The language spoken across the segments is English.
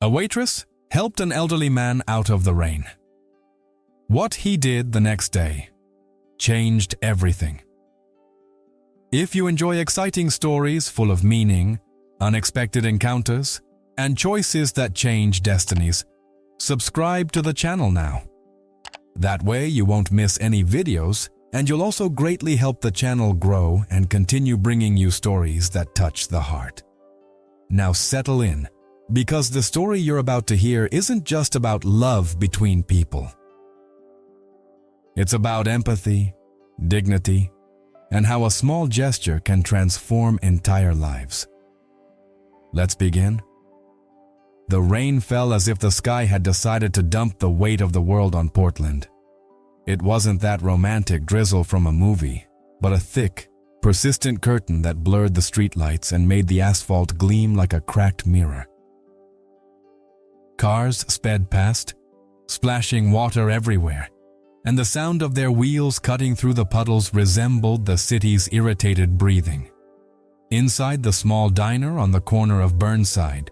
A waitress helped an elderly man out of the rain. What he did the next day changed everything. If you enjoy exciting stories full of meaning, unexpected encounters, and choices that change destinies, subscribe to the channel now. That way you won't miss any videos, and you'll also greatly help the channel grow and continue bringing you stories that touch the heart. Now settle in, because the story you're about to hear isn't just about love between people. It's about empathy, dignity, and how a small gesture can transform entire lives. Let's begin. The rain fell as if the sky had decided to dump the weight of the world on Portland. It wasn't that romantic drizzle from a movie, but a thick, persistent curtain that blurred the streetlights and made the asphalt gleam like a cracked mirror. Cars sped past, splashing water everywhere, and the sound of their wheels cutting through the puddles resembled the city's irritated breathing. Inside the small diner on the corner of Burnside,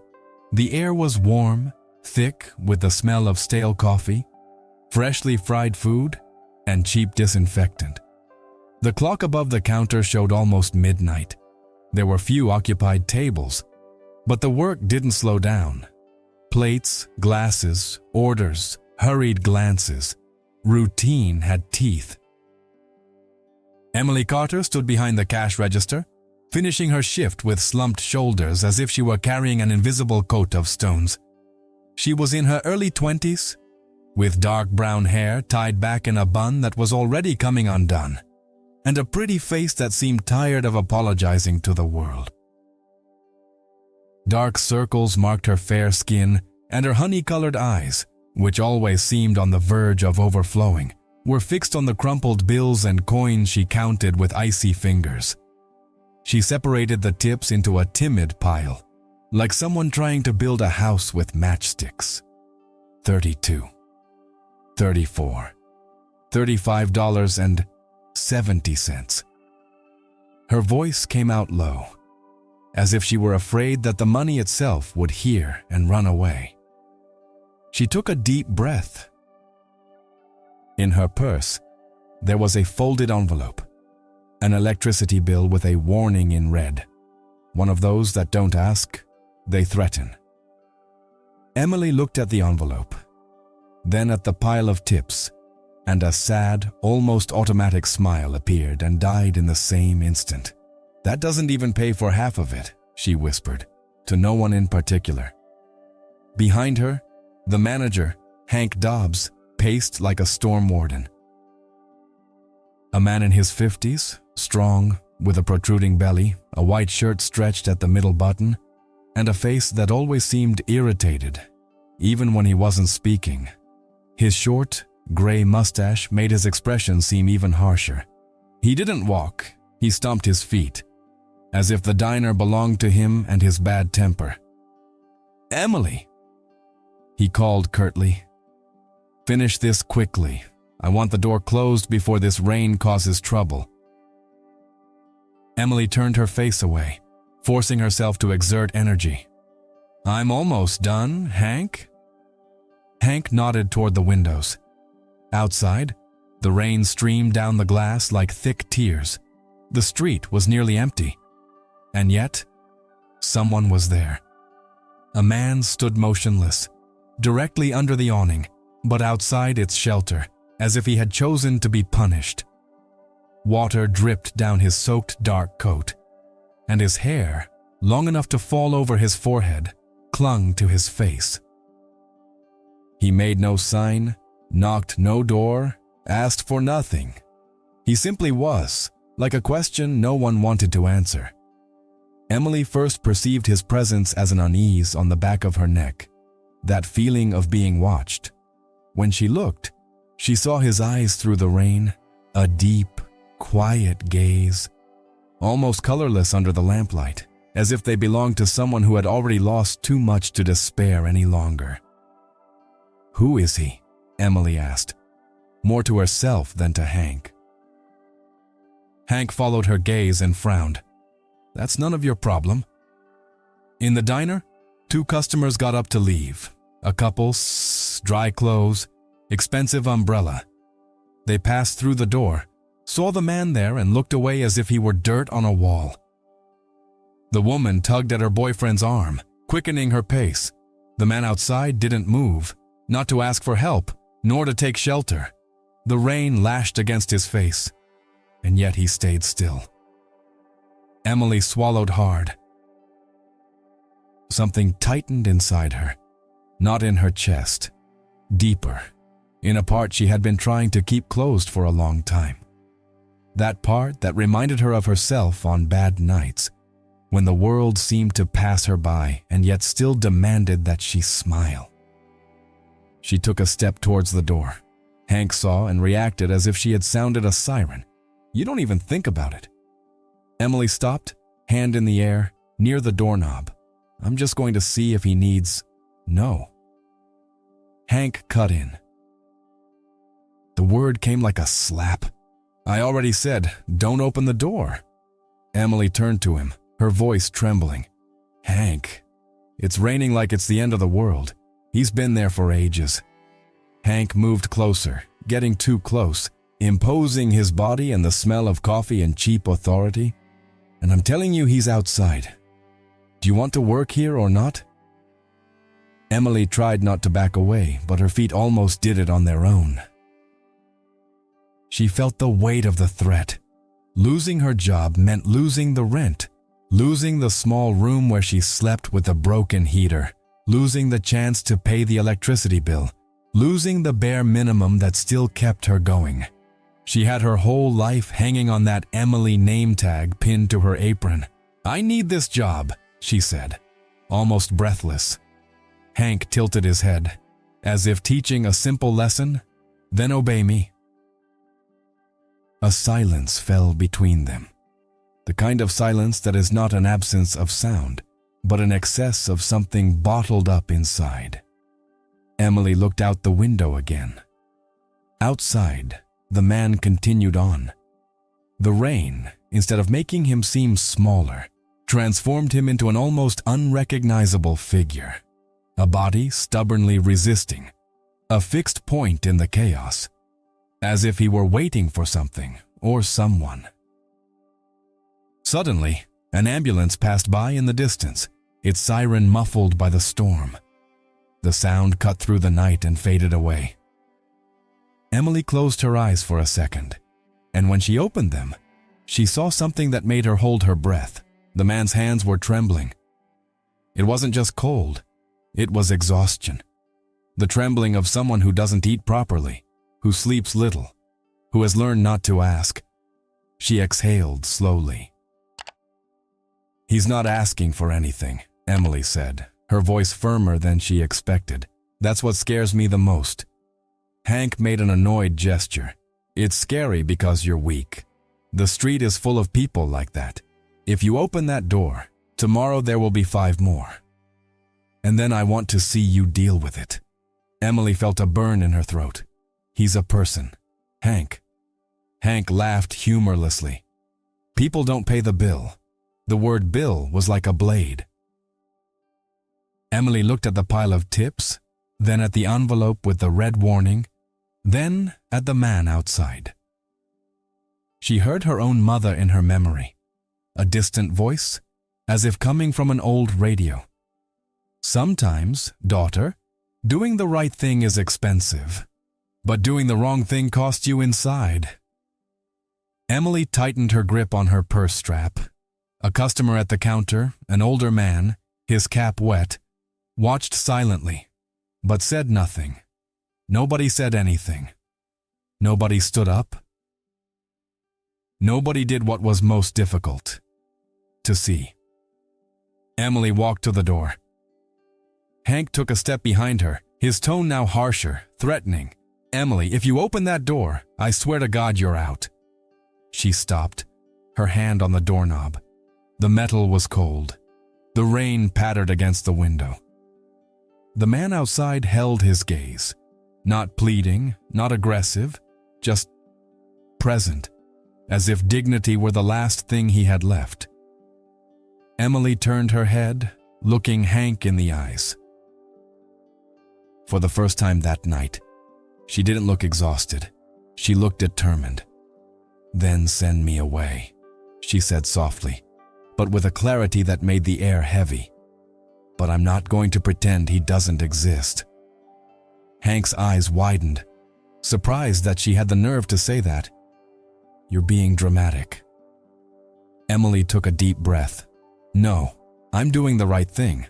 the air was warm, thick with the smell of stale coffee, freshly fried food, and cheap disinfectant. The clock above the counter showed almost midnight. There were few occupied tables, but the work didn't slow down. Plates, glasses, orders, hurried glances. Routine had teeth. Emily Carter stood behind the cash register, finishing her shift with slumped shoulders as if she were carrying an invisible coat of stones. She was in her early 20s, with dark brown hair tied back in a bun that was already coming undone, and a pretty face that seemed tired of apologizing to the world. Dark circles marked her fair skin, and her honey-colored eyes, which always seemed on the verge of overflowing, were fixed on the crumpled bills and coins she counted with icy fingers. She separated the tips into a timid pile, like someone trying to build a house with matchsticks. 32, 34, $35.70. Her voice came out low, as if she were afraid that the money itself would hear and run away. She took a deep breath. In her purse, there was a folded envelope, an electricity bill with a warning in red, one of those that don't ask, they threaten. Emily looked at the envelope, then at the pile of tips, and a sad, almost automatic smile appeared and died in the same instant. "That doesn't even pay for half of it," she whispered, to no one in particular. Behind her, the manager, Hank Dobbs, paced like a storm warden. A man in his 50s, strong, with a protruding belly, a white shirt stretched at the middle button, and a face that always seemed irritated, even when he wasn't speaking. His short, gray mustache made his expression seem even harsher. He didn't walk, he stomped his feet, as if the diner belonged to him and his bad temper. "Emily," he called curtly. "Finish this quickly. I want the door closed before this rain causes trouble." Emily turned her face away, forcing herself to exert energy. "I'm almost done, Hank." Hank nodded toward the windows. Outside, the rain streamed down the glass like thick tears. The street was nearly empty. And yet, someone was there. A man stood motionless, directly under the awning, but outside its shelter, as if he had chosen to be punished. Water dripped down his soaked dark coat, and his hair, long enough to fall over his forehead, clung to his face. He made no sign, knocked no door, asked for nothing. He simply was, like a question no one wanted to answer. Emily first perceived his presence as an unease on the back of her neck, that feeling of being watched. When she looked, she saw his eyes through the rain, a deep, quiet gaze, almost colorless under the lamplight, as if they belonged to someone who had already lost too much to despair any longer. "Who is he?" Emily asked, more to herself than to Hank. Hank followed her gaze and frowned. "That's none of your problem." In the diner, Two customers got up to leave. A couple, dry clothes, expensive umbrella. They passed through the door, saw the man there and looked away as if he were dirt on a wall. The woman tugged at her boyfriend's arm, quickening her pace. The man outside didn't move, not to ask for help, nor to take shelter. The rain lashed against his face, and yet he stayed still. Emily swallowed hard. Something tightened inside her, not in her chest, deeper, in a part she had been trying to keep closed for a long time. That part that reminded her of herself on bad nights, when the world seemed to pass her by and yet still demanded that she smile. She took a step towards the door. Hank saw and reacted as if she had sounded a siren. You don't even think about it. Emily stopped, hand in the air, near the doorknob. I'm just going to see if he needs... No. Hank cut in. The word came like a slap. I already said, don't open the door. Emily turned to him, her voice trembling. Hank, it's raining like it's the end of the world. He's been there for ages. Hank moved closer, getting too close, imposing his body and the smell of coffee and cheap authority. And I'm telling you, he's outside. Do you want to work here or not? Emily tried not to back away, but her feet almost did it on their own. She felt the weight of the threat. Losing her job meant losing the rent, losing the small room where she slept with a broken heater, losing the chance to pay the electricity bill, losing the bare minimum that still kept her going. She had her whole life hanging on that Emily name tag pinned to her apron. I need this job, she said, almost breathless. Hank tilted his head, as if teaching a simple lesson, then obey me. A silence fell between them, the kind of silence that is not an absence of sound, but an excess of something bottled up inside. Emily looked out the window again. Outside, the man continued on. The rain, instead of making him seem smaller, transformed him into an almost unrecognizable figure, a body stubbornly resisting, a fixed point in the chaos, as if he were waiting for something or someone. Suddenly, an ambulance passed by in the distance, its siren muffled by the storm. The sound cut through the night and faded away. Emily closed her eyes for a second, and when she opened them, she saw something that made her hold her breath. The man's hands were trembling. It wasn't just cold, it was exhaustion. The trembling of someone who doesn't eat properly, who sleeps little, who has learned not to ask. She exhaled slowly. He's not asking for anything, Emily said, her voice firmer than she expected. That's what scares me the most. Hank made an annoyed gesture. It's scary because you're weak. The street is full of people like that. If you open that door, tomorrow there will be 5 more. And then I want to see you deal with it. Emily felt a burn in her throat. He's a person. Hank. Hank laughed humorlessly. People don't pay the bill. The word bill was like a blade. Emily looked at the pile of tips, then at the envelope with the red warning, then at the man outside. She heard her own mother in her memory, a distant voice, as if coming from an old radio. Sometimes, daughter, doing the right thing is expensive, but doing the wrong thing costs you inside. Emily tightened her grip on her purse strap. A customer at the counter, an older man, his cap wet, watched silently, but said nothing. Nobody said anything. Nobody stood up. Nobody did what was most difficult: to see. Emily walked to the door. Hank took a step behind her, his tone now harsher, threatening. Emily, if you open that door, I swear to God you're out. She stopped, her hand on the doorknob. The metal was cold. The rain pattered against the window. The man outside held his gaze, not pleading, not aggressive, just present, as if dignity were the last thing he had left. Emily turned her head, looking Hank in the eyes. For the first time that night, she didn't look exhausted. She looked determined. "Then send me away," she said softly, but with a clarity that made the air heavy. "But I'm not going to pretend he doesn't exist." Hank's eyes widened, surprised that she had the nerve to say that. "You're being dramatic." Emily took a deep breath. "No, I'm doing the right thing."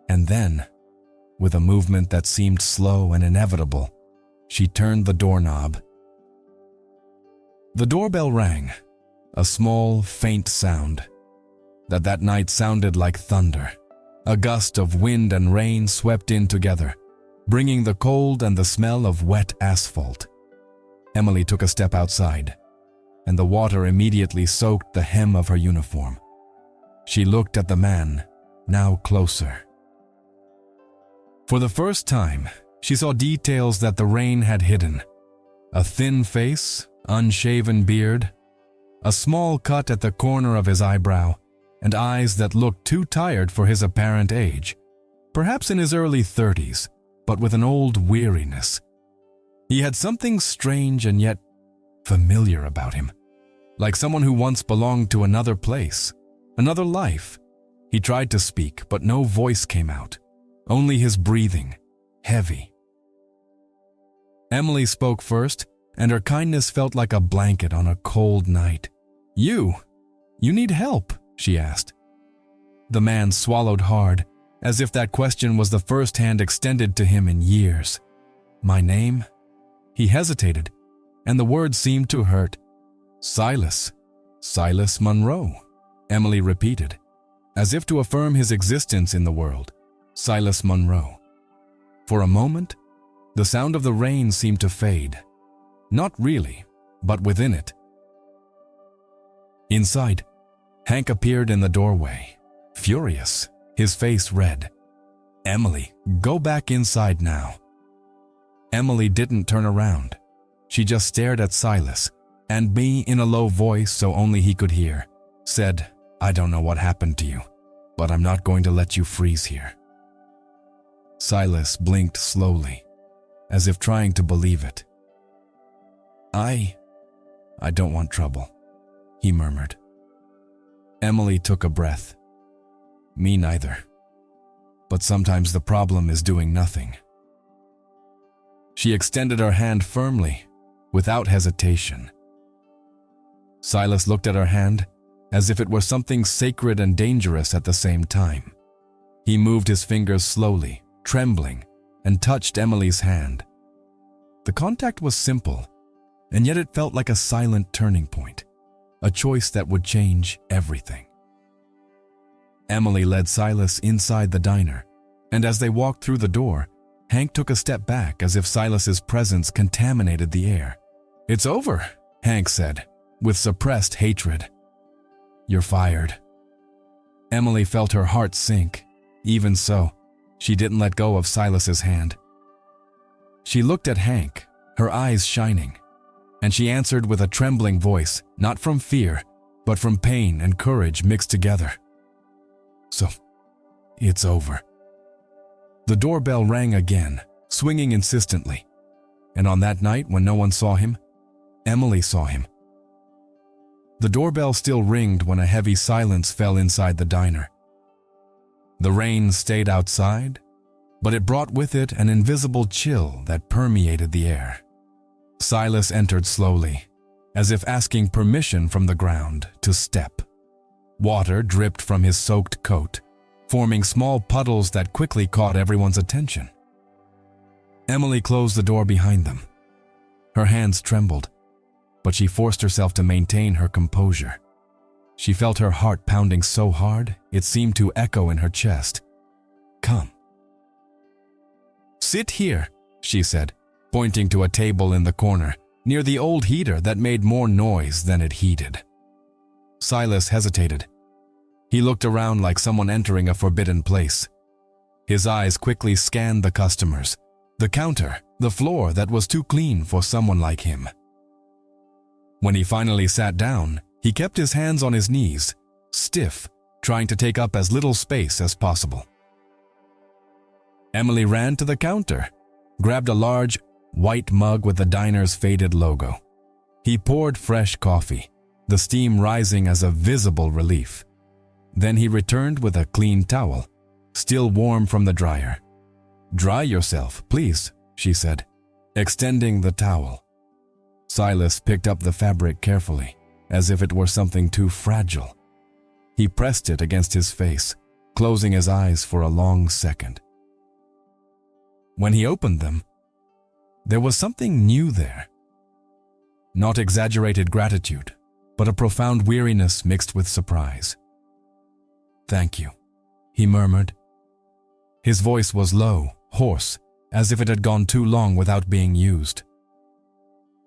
And then, with a movement that seemed slow and inevitable, she turned the doorknob. The doorbell rang, a small, faint sound that night sounded like thunder. A gust of wind and rain swept in together, bringing the cold and the smell of wet asphalt. Emily took a step outside, and the water immediately soaked the hem of her uniform. She looked at the man, now closer. For the first time, she saw details that the rain had hidden. A thin face, unshaven beard, a small cut at the corner of his eyebrow, and eyes that looked too tired for his apparent age, perhaps in his early 30s, but with an old weariness. He had something strange and yet familiar about him, like someone who once belonged to another place, another life. He tried to speak, but no voice came out, only his breathing, heavy. Emily spoke first, and her kindness felt like a blanket on a cold night. You need help?" she asked. The man swallowed hard, as if that question was the first hand extended to him in years. "My name?" He hesitated, and the words seemed to hurt. "Silas Monroe," Emily repeated, as if to affirm his existence in the world. Silas Monroe. For a moment, the sound of the rain seemed to fade. Not really, but within it. Inside, Hank appeared in the doorway, furious, his face red. "Emily, go back inside now." Emily didn't turn around. She just stared at Silas, and me in a low voice so only he could hear, said, "I don't know what happened to you, but I'm not going to let you freeze here." Silas blinked slowly, as if trying to believe it. I don't want trouble," he murmured. Emily took a breath. "Me neither. But sometimes the problem is doing nothing." She extended her hand firmly, without hesitation. Silas looked at her hand as if it were something sacred and dangerous at the same time. He moved his fingers slowly, trembling, and touched Emily's hand. The contact was simple, and yet it felt like a silent turning point, a choice that would change everything. Emily led Silas inside the diner, and as they walked through the door, Hank took a step back as if Silas's presence contaminated the air. "It's over," Hank said, with suppressed hatred. "You're fired." Emily felt her heart sink. Even so, she didn't let go of Silas's hand. She looked at Hank, her eyes shining, and she answered with a trembling voice, not from fear, but from pain and courage mixed together. "So, it's over." The doorbell rang again, swinging insistently, and on that night when no one saw him, Emily saw him. The doorbell still ringed when a heavy silence fell inside the diner. The rain stayed outside, but it brought with it an invisible chill that permeated the air. Silas entered slowly, as if asking permission from the ground to step. Water dripped from his soaked coat, forming small puddles that quickly caught everyone's attention. Emily closed the door behind them. Her hands trembled, but she forced herself to maintain her composure. She felt her heart pounding so hard it seemed to echo in her chest. "Come." "Sit here," she said, pointing to a table in the corner, near the old heater that made more noise than it heated. Silas hesitated. He looked around like someone entering a forbidden place. His eyes quickly scanned the customers, the counter, the floor that was too clean for someone like him. When he finally sat down, he kept his hands on his knees, stiff, trying to take up as little space as possible. Emily ran to the counter, grabbed a large, white mug with the diner's faded logo. He poured fresh coffee, the steam rising as a visible relief. Then he returned with a clean towel, still warm from the dryer. "Dry yourself, please," she said, extending the towel. Silas picked up the fabric carefully, as if it were something too fragile. He pressed it against his face, closing his eyes for a long second. When he opened them, there was something new there. Not exaggerated gratitude, but a profound weariness mixed with surprise. "Thank you," he murmured. His voice was low, hoarse, as if it had gone too long without being used.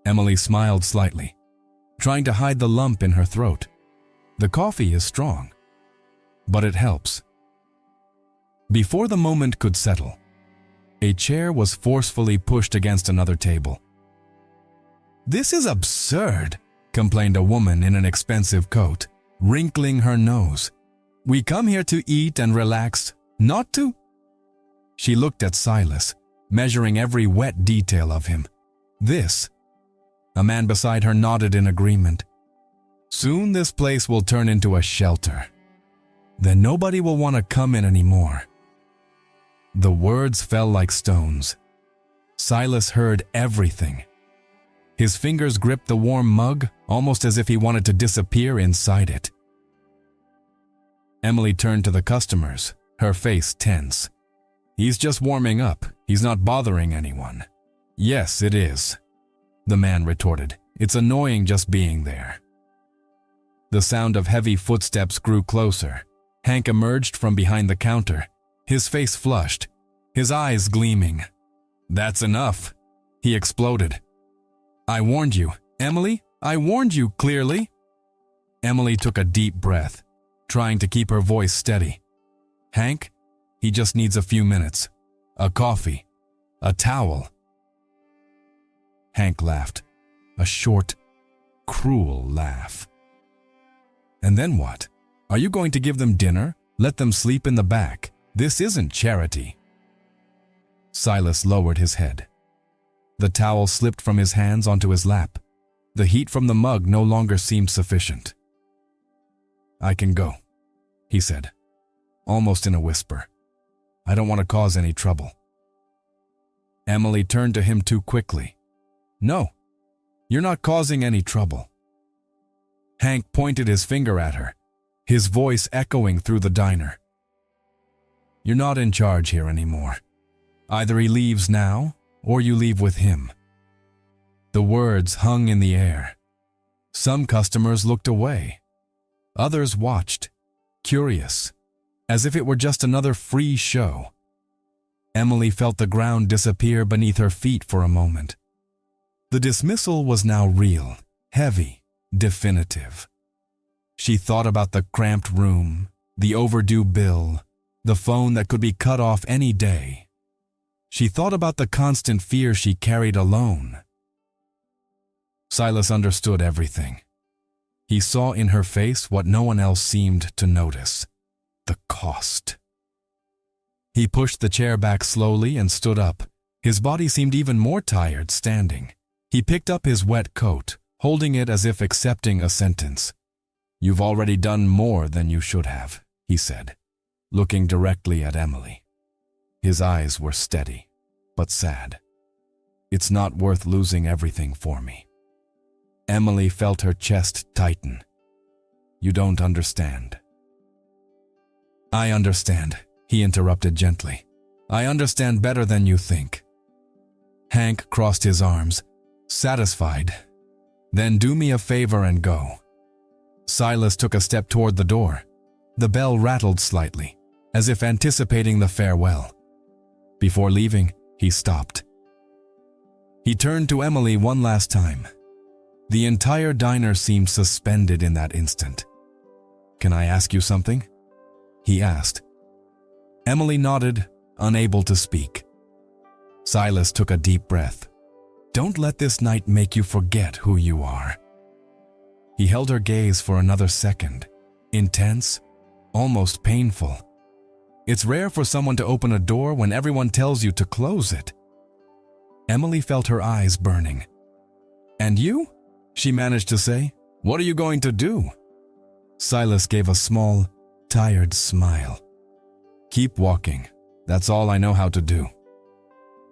Emily smiled slightly, trying to hide the lump in her throat. The coffee is strong, but it helps. Before the moment could settle, a chair was forcefully pushed against another table. "This is absurd," complained a woman in an expensive coat, wrinkling her nose. "We come here to eat and relax, not to—" She looked at Silas, measuring every wet detail of him. "This—" A man beside her nodded in agreement. "Soon this place will turn into a shelter. Then nobody will want to come in anymore." The words fell like stones. Silas heard everything. His fingers gripped the warm mug, almost as if he wanted to disappear inside it. Emily turned to the customers, her face tense. "He's just warming up. He's not bothering anyone." "Yes, it is," the man retorted. "It's annoying just being there." The sound of heavy footsteps grew closer. Hank emerged from behind the counter, his face flushed, his eyes gleaming. "That's enough," he exploded. "I warned you, Emily. I warned you clearly." Emily took a deep breath, trying to keep her voice steady. "Hank, he just needs a few minutes. A coffee. A towel." Hank laughed, a short, cruel laugh. "And then what? Are you going to give them dinner? Let them sleep in the back? This isn't charity." Silas lowered his head. The towel slipped from his hands onto his lap. The heat from the mug no longer seemed sufficient. "I can go," he said, almost in a whisper. "I don't want to cause any trouble." Emily turned to him too quickly. "No, you're not causing any trouble." Hank pointed his finger at her, his voice echoing through the diner. "You're not in charge here anymore. Either he leaves now, or you leave with him." The words hung in the air. Some customers looked away. Others watched, curious, as if it were just another free show. Emily felt the ground disappear beneath her feet for a moment. The dismissal was now real, heavy, definitive. She thought about the cramped room, the overdue bill, the phone that could be cut off any day. She thought about the constant fear she carried alone. Silas understood everything. He saw in her face what no one else seemed to notice: the cost. He pushed the chair back slowly and stood up. His body seemed even more tired standing. He picked up his wet coat, holding it as if accepting a sentence. "You've already done more than you should have," he said, looking directly at Emily. His eyes were steady, but sad. "It's not worth losing everything for me." Emily felt her chest tighten. "You don't understand." "I understand," he interrupted gently. "I understand better than you think." Hank crossed his arms, satisfied. "Then do me a favor and go." Silas took a step toward the door. The bell rattled slightly, as if anticipating the farewell. Before leaving, he stopped. He turned to Emily one last time. The entire diner seemed suspended in that instant. "Can I ask you something?" he asked. Emily nodded, unable to speak. Silas took a deep breath. "Don't let this night make you forget who you are." He held her gaze for another second, intense, almost painful. It's rare for someone to open a door when everyone tells you to close it. Emily felt her eyes burning. "And you?" she managed to say. "What are you going to do?" Silas gave a small, tired smile. "Keep walking. That's all I know how to do."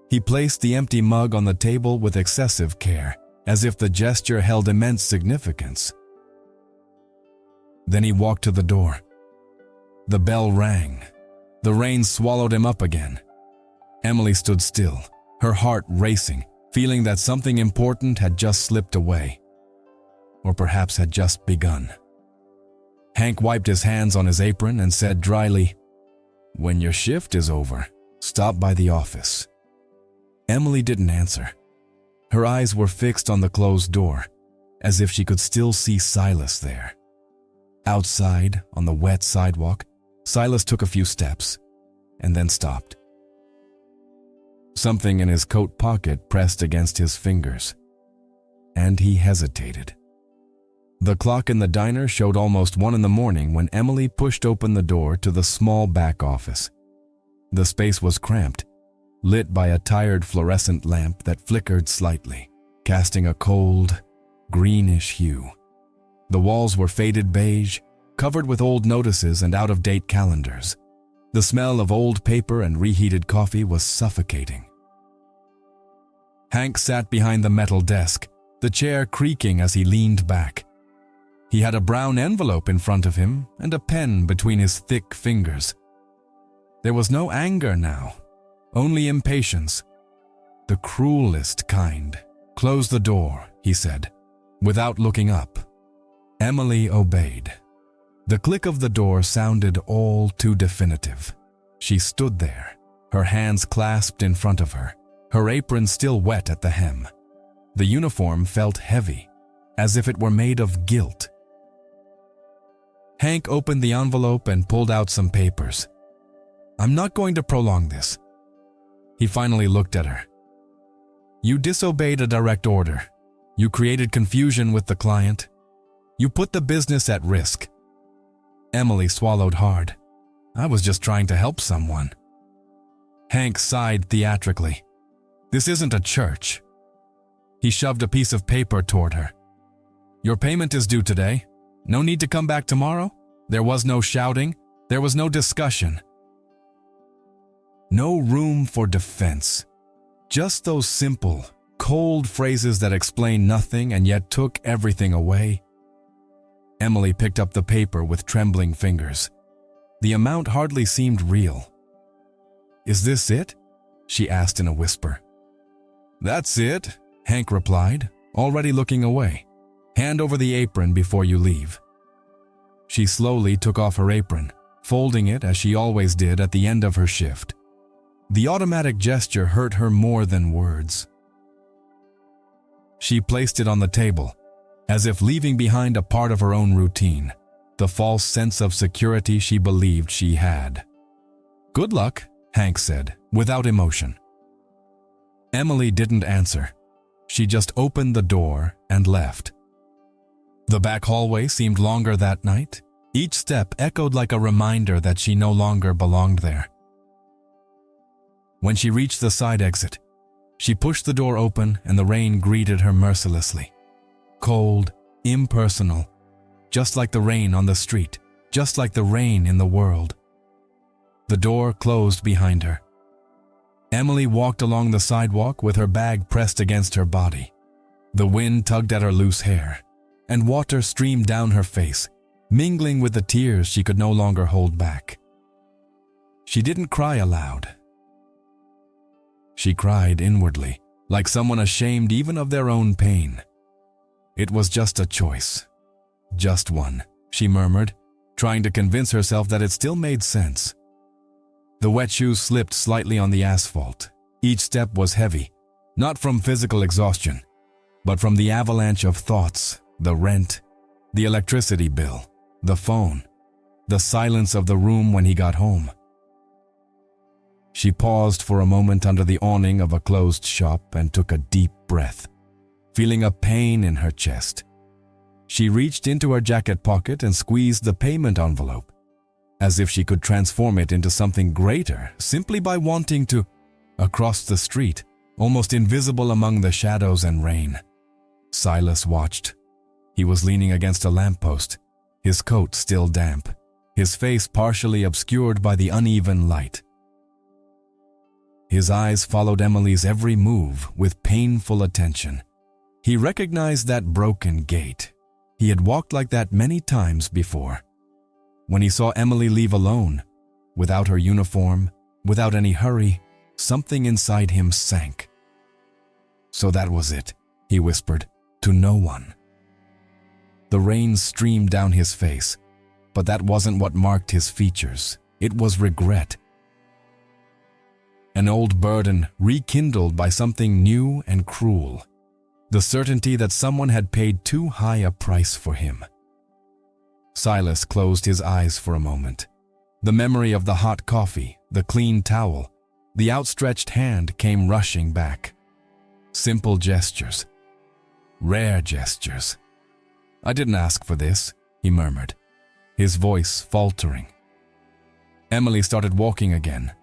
He placed the empty mug on the table with excessive care, as if the gesture held immense significance. Then he walked to the door. The bell rang. The rain swallowed him up again. Emily stood still, her heart racing, feeling that something important had just slipped away, or perhaps had just begun. Hank wiped his hands on his apron and said dryly, "When your shift is over, stop by the office." Emily didn't answer. Her eyes were fixed on the closed door, as if she could still see Silas there. Outside, on the wet sidewalk, Silas took a few steps, and then stopped. Something in his coat pocket pressed against his fingers, and he hesitated. The clock in the diner showed almost 1 in the morning when Emily pushed open the door to the small back office. The space was cramped, lit by a tired fluorescent lamp that flickered slightly, casting a cold, greenish hue. The walls were faded beige, covered with old notices and out-of-date calendars. The smell of old paper and reheated coffee was suffocating. Hank sat behind the metal desk, the chair creaking as he leaned back. He had a brown envelope in front of him and a pen between his thick fingers. There was no anger now, only impatience. The cruelest kind. "Close the door," he said, without looking up. Emily obeyed. The click of the door sounded all too definitive. She stood there, her hands clasped in front of her, her apron still wet at the hem. The uniform felt heavy, as if it were made of guilt. Hank opened the envelope and pulled out some papers. "I'm not going to prolong this." He finally looked at her. "You disobeyed a direct order. You created confusion with the client. You put the business at risk." Emily swallowed hard. "I was just trying to help someone." Hank sighed theatrically. "This isn't a church." He shoved a piece of paper toward her. "Your payment is due today. No need to come back tomorrow. There was no shouting. There was no discussion. No room for defense. Just those simple, cold phrases that explained nothing and yet took everything away." Emily picked up the paper with trembling fingers. The amount hardly seemed real. "Is this it?" she asked in a whisper. "That's it," Hank replied, already looking away. "Hand over the apron before you leave." She slowly took off her apron, folding it as she always did at the end of her shift. The automatic gesture hurt her more than words. She placed it on the table, as if leaving behind a part of her own routine, the false sense of security she believed she had. "Good luck," Hank said, without emotion. Emily didn't answer. She just opened the door and left. The back hallway seemed longer that night. Each step echoed like a reminder that she no longer belonged there. When she reached the side exit, she pushed the door open and the rain greeted her mercilessly. Cold, impersonal, just like the rain on the street, just like the rain in the world. The door closed behind her. Emily walked along the sidewalk with her bag pressed against her body. The wind tugged at her loose hair, and water streamed down her face, mingling with the tears she could no longer hold back. She didn't cry aloud. She cried inwardly, like someone ashamed even of their own pain. It was just a choice. Just one, she murmured, trying to convince herself that it still made sense. The wet shoes slipped slightly on the asphalt. Each step was heavy, not from physical exhaustion, but from the avalanche of thoughts, the rent, the electricity bill, the phone, the silence of the room when he got home. She paused for a moment under the awning of a closed shop and took a deep breath, feeling a pain in her chest. She reached into her jacket pocket and squeezed the payment envelope. as if she could transform it into something greater simply by wanting to. Across the street, almost invisible among the shadows and rain, Silas watched. He was leaning against a lamppost, his coat still damp, his face partially obscured by the uneven light. His eyes followed Emily's every move with painful attention. He recognized that broken gait. He had walked like that many times before. When he saw Emily leave alone, without her uniform, without any hurry, something inside him sank. So that was it, he whispered, to no one. The rain streamed down his face, but that wasn't what marked his features. It was regret. An old burden rekindled by something new and cruel. The certainty that someone had paid too high a price for him. Silas closed his eyes for a moment. The memory of the hot coffee, the clean towel, the outstretched hand came rushing back. Simple gestures. Rare gestures. "I didn't ask for this," he murmured, his voice faltering. Emily started walking again.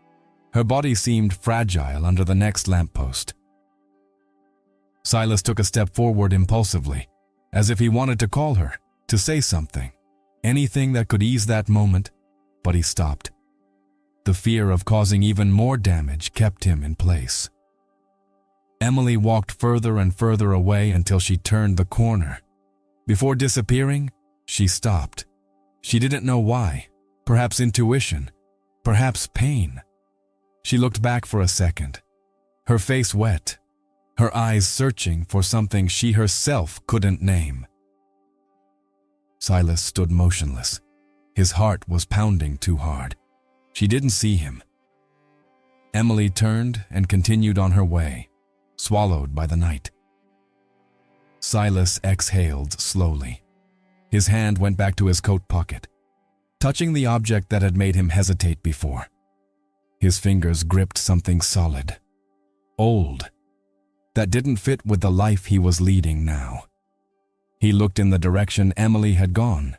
Her body seemed fragile under the next lamppost. Silas took a step forward impulsively, as if he wanted to call her, to say something, anything that could ease that moment, but he stopped. The fear of causing even more damage kept him in place. Emily walked further and further away until she turned the corner. Before disappearing, she stopped. She didn't know why. Perhaps intuition. Perhaps pain. She looked back for a second, her face wet, her eyes searching for something she herself couldn't name. Silas stood motionless. His heart was pounding too hard. She didn't see him. Emily turned and continued on her way, swallowed by the night. Silas exhaled slowly. His hand went back to his coat pocket, touching the object that had made him hesitate before. His fingers gripped something solid, old, that didn't fit with the life he was leading now. He looked in the direction Emily had gone,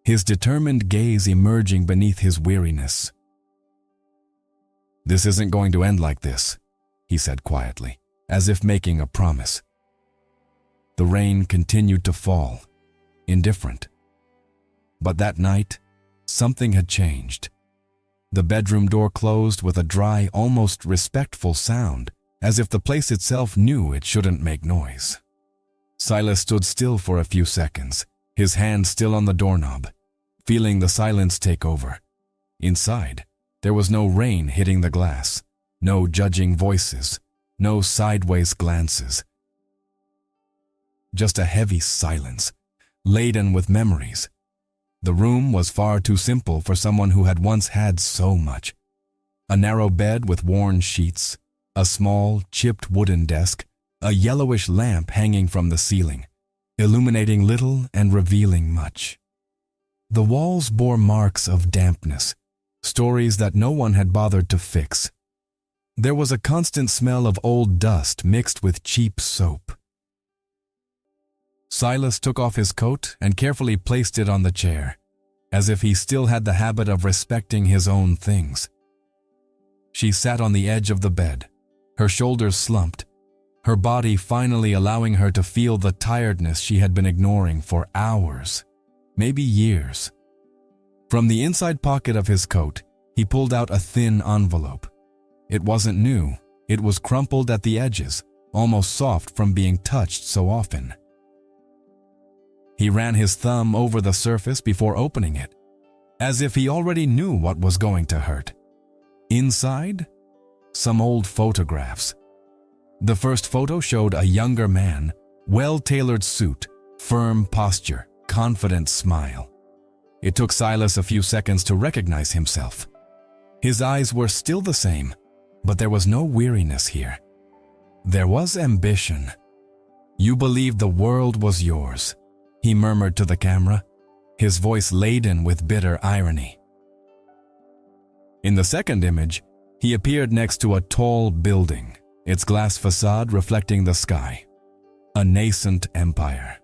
his determined gaze emerging beneath his weariness. "This isn't going to end like this," he said quietly, as if making a promise. The rain continued to fall, indifferent. But that night, something had changed. The bedroom door closed with a dry, almost respectful sound, as if the place itself knew it shouldn't make noise. Silas stood still for a few seconds, his hand still on the doorknob, feeling the silence take over. Inside, there was no rain hitting the glass, no judging voices, no sideways glances. Just a heavy silence, laden with memories. The room was far too simple for someone who had once had so much. A narrow bed with worn sheets, a small, chipped wooden desk, a yellowish lamp hanging from the ceiling, illuminating little and revealing much. The walls bore marks of dampness, stories that no one had bothered to fix. There was a constant smell of old dust mixed with cheap soap. Silas took off his coat and carefully placed it on the chair, as if he still had the habit of respecting his own things. She sat on the edge of the bed, her shoulders slumped, her body finally allowing her to feel the tiredness she had been ignoring for hours, maybe years. From the inside pocket of his coat, he pulled out a thin envelope. It wasn't new, it was crumpled at the edges, almost soft from being touched so often. He ran his thumb over the surface before opening it, as if he already knew what was going to hurt. Inside, some old photographs. The first photo showed a younger man, well-tailored suit, firm posture, confident smile. It took Silas a few seconds to recognize himself. His eyes were still the same, but there was no weariness here. There was ambition. "You believed the world was yours," he murmured to the camera, his voice laden with bitter irony. In the second image, he appeared next to a tall building, its glass facade reflecting the sky. A nascent empire.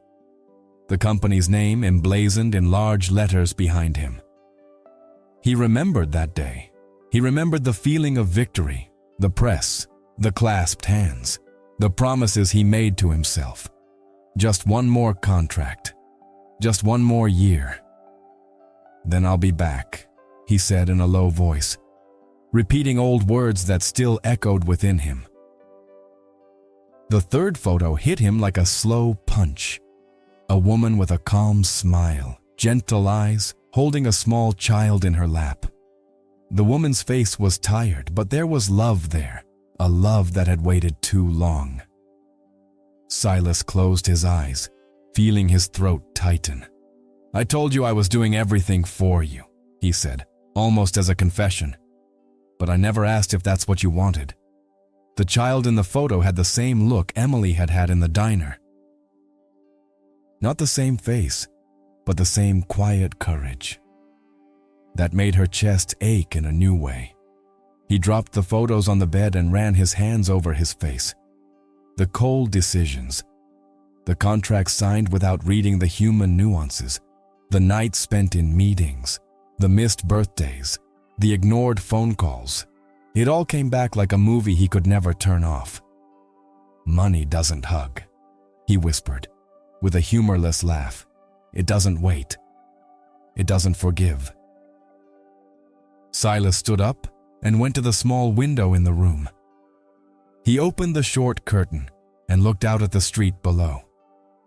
The company's name emblazoned in large letters behind him. He remembered that day. He remembered the feeling of victory, the press, the clasped hands, the promises he made to himself. Just one more contract. Just one more year. Then I'll be back, he said in a low voice, repeating old words that still echoed within him. The third photo hit him like a slow punch. A woman with a calm smile, gentle eyes, holding a small child in her lap. The woman's face was tired, but there was love there, a love that had waited too long. Silas closed his eyes, feeling his throat tighten. I told you I was doing everything for you, he said, almost as a confession. But I never asked if that's what you wanted. The child in the photo had the same look Emily had had in the diner. Not the same face, but the same quiet courage. That made her chest ache in a new way. He dropped the photos on the bed and ran his hands over his face. The cold decisions, the contracts signed without reading the human nuances, the nights spent in meetings, the missed birthdays, the ignored phone calls. It all came back like a movie he could never turn off. Money doesn't hug, he whispered, with a humorless laugh. It doesn't wait. It doesn't forgive. Silas stood up and went to the small window in the room. He opened the short curtain and looked out at the street below.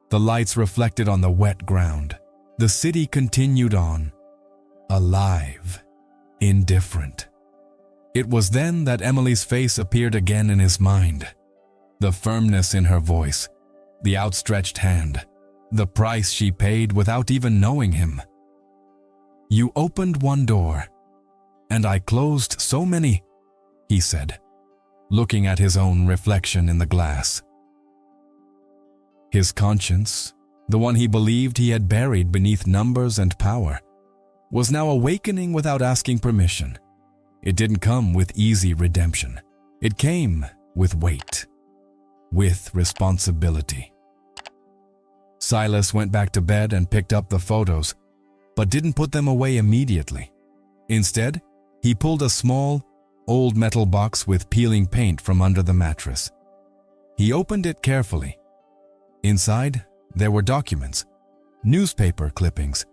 The lights reflected on the wet ground. The city continued on, alive, indifferent. It was then that Emily's face appeared again in his mind. The firmness in her voice, the outstretched hand, the price she paid without even knowing him. You opened one door, and I closed so many, he said, looking at his own reflection in the glass. His conscience, the one he believed he had buried beneath numbers and power, was now awakening without asking permission. It didn't come with easy redemption. It came with weight, with responsibility. Silas went back to bed and picked up the photos, but didn't put them away immediately. Instead, he pulled a small, old metal box with peeling paint from under the mattress. He opened it carefully. Inside, there were documents, newspaper clippings,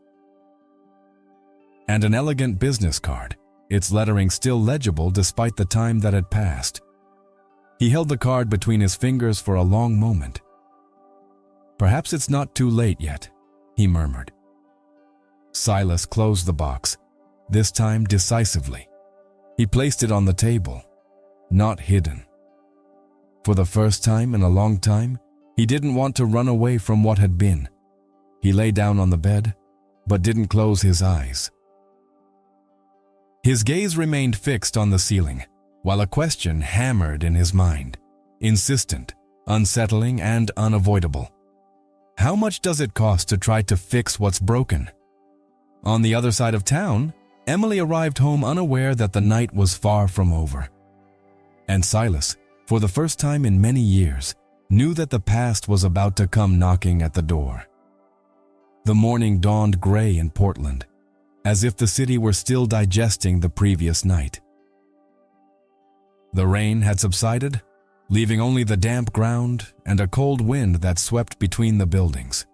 and an elegant business card, its lettering still legible despite the time that had passed. He held the card between his fingers for a long moment. Perhaps it's not too late yet, he murmured. Silas closed the box, this time decisively. He placed it on the table, not hidden. For the first time in a long time, he didn't want to run away from what had been. He lay down on the bed, but didn't close his eyes. His gaze remained fixed on the ceiling, while a question hammered in his mind, insistent, unsettling, and unavoidable. How much does it cost to try to fix what's broken? On the other side of town, Emily arrived home unaware that the night was far from over. And Silas, for the first time in many years, knew that the past was about to come knocking at the door. The morning dawned gray in Portland, as if the city were still digesting the previous night. The rain had subsided, leaving only the damp ground and a cold wind that swept between the buildings.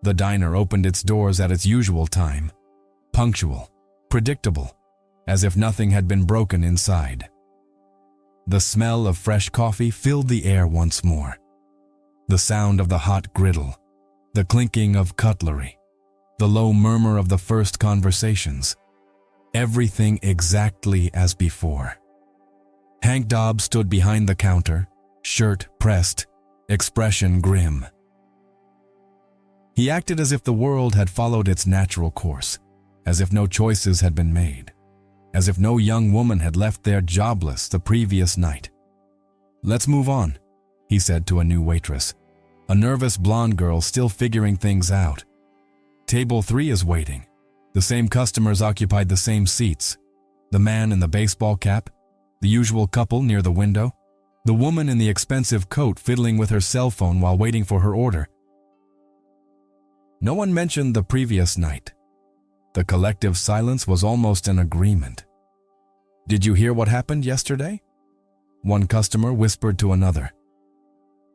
The diner opened its doors at its usual time, punctual, predictable, as if nothing had been broken inside. The smell of fresh coffee filled the air once more. The sound of the hot griddle, the clinking of cutlery, the low murmur of the first conversations. Everything exactly as before. Hank Dobbs stood behind the counter, shirt pressed, expression grim. He acted as if the world had followed its natural course, as if no choices had been made, as if no young woman had left there jobless the previous night. "Let's move on," he said to a new waitress, a nervous blonde girl still figuring things out. "Table 3 is waiting. The same customers occupied the same seats. The man in the baseball cap, the usual couple near the window, the woman in the expensive coat fiddling with her cell phone while waiting for her order. No one mentioned the previous night. The collective silence was almost an agreement. "Did you hear what happened yesterday?" One customer whispered to another.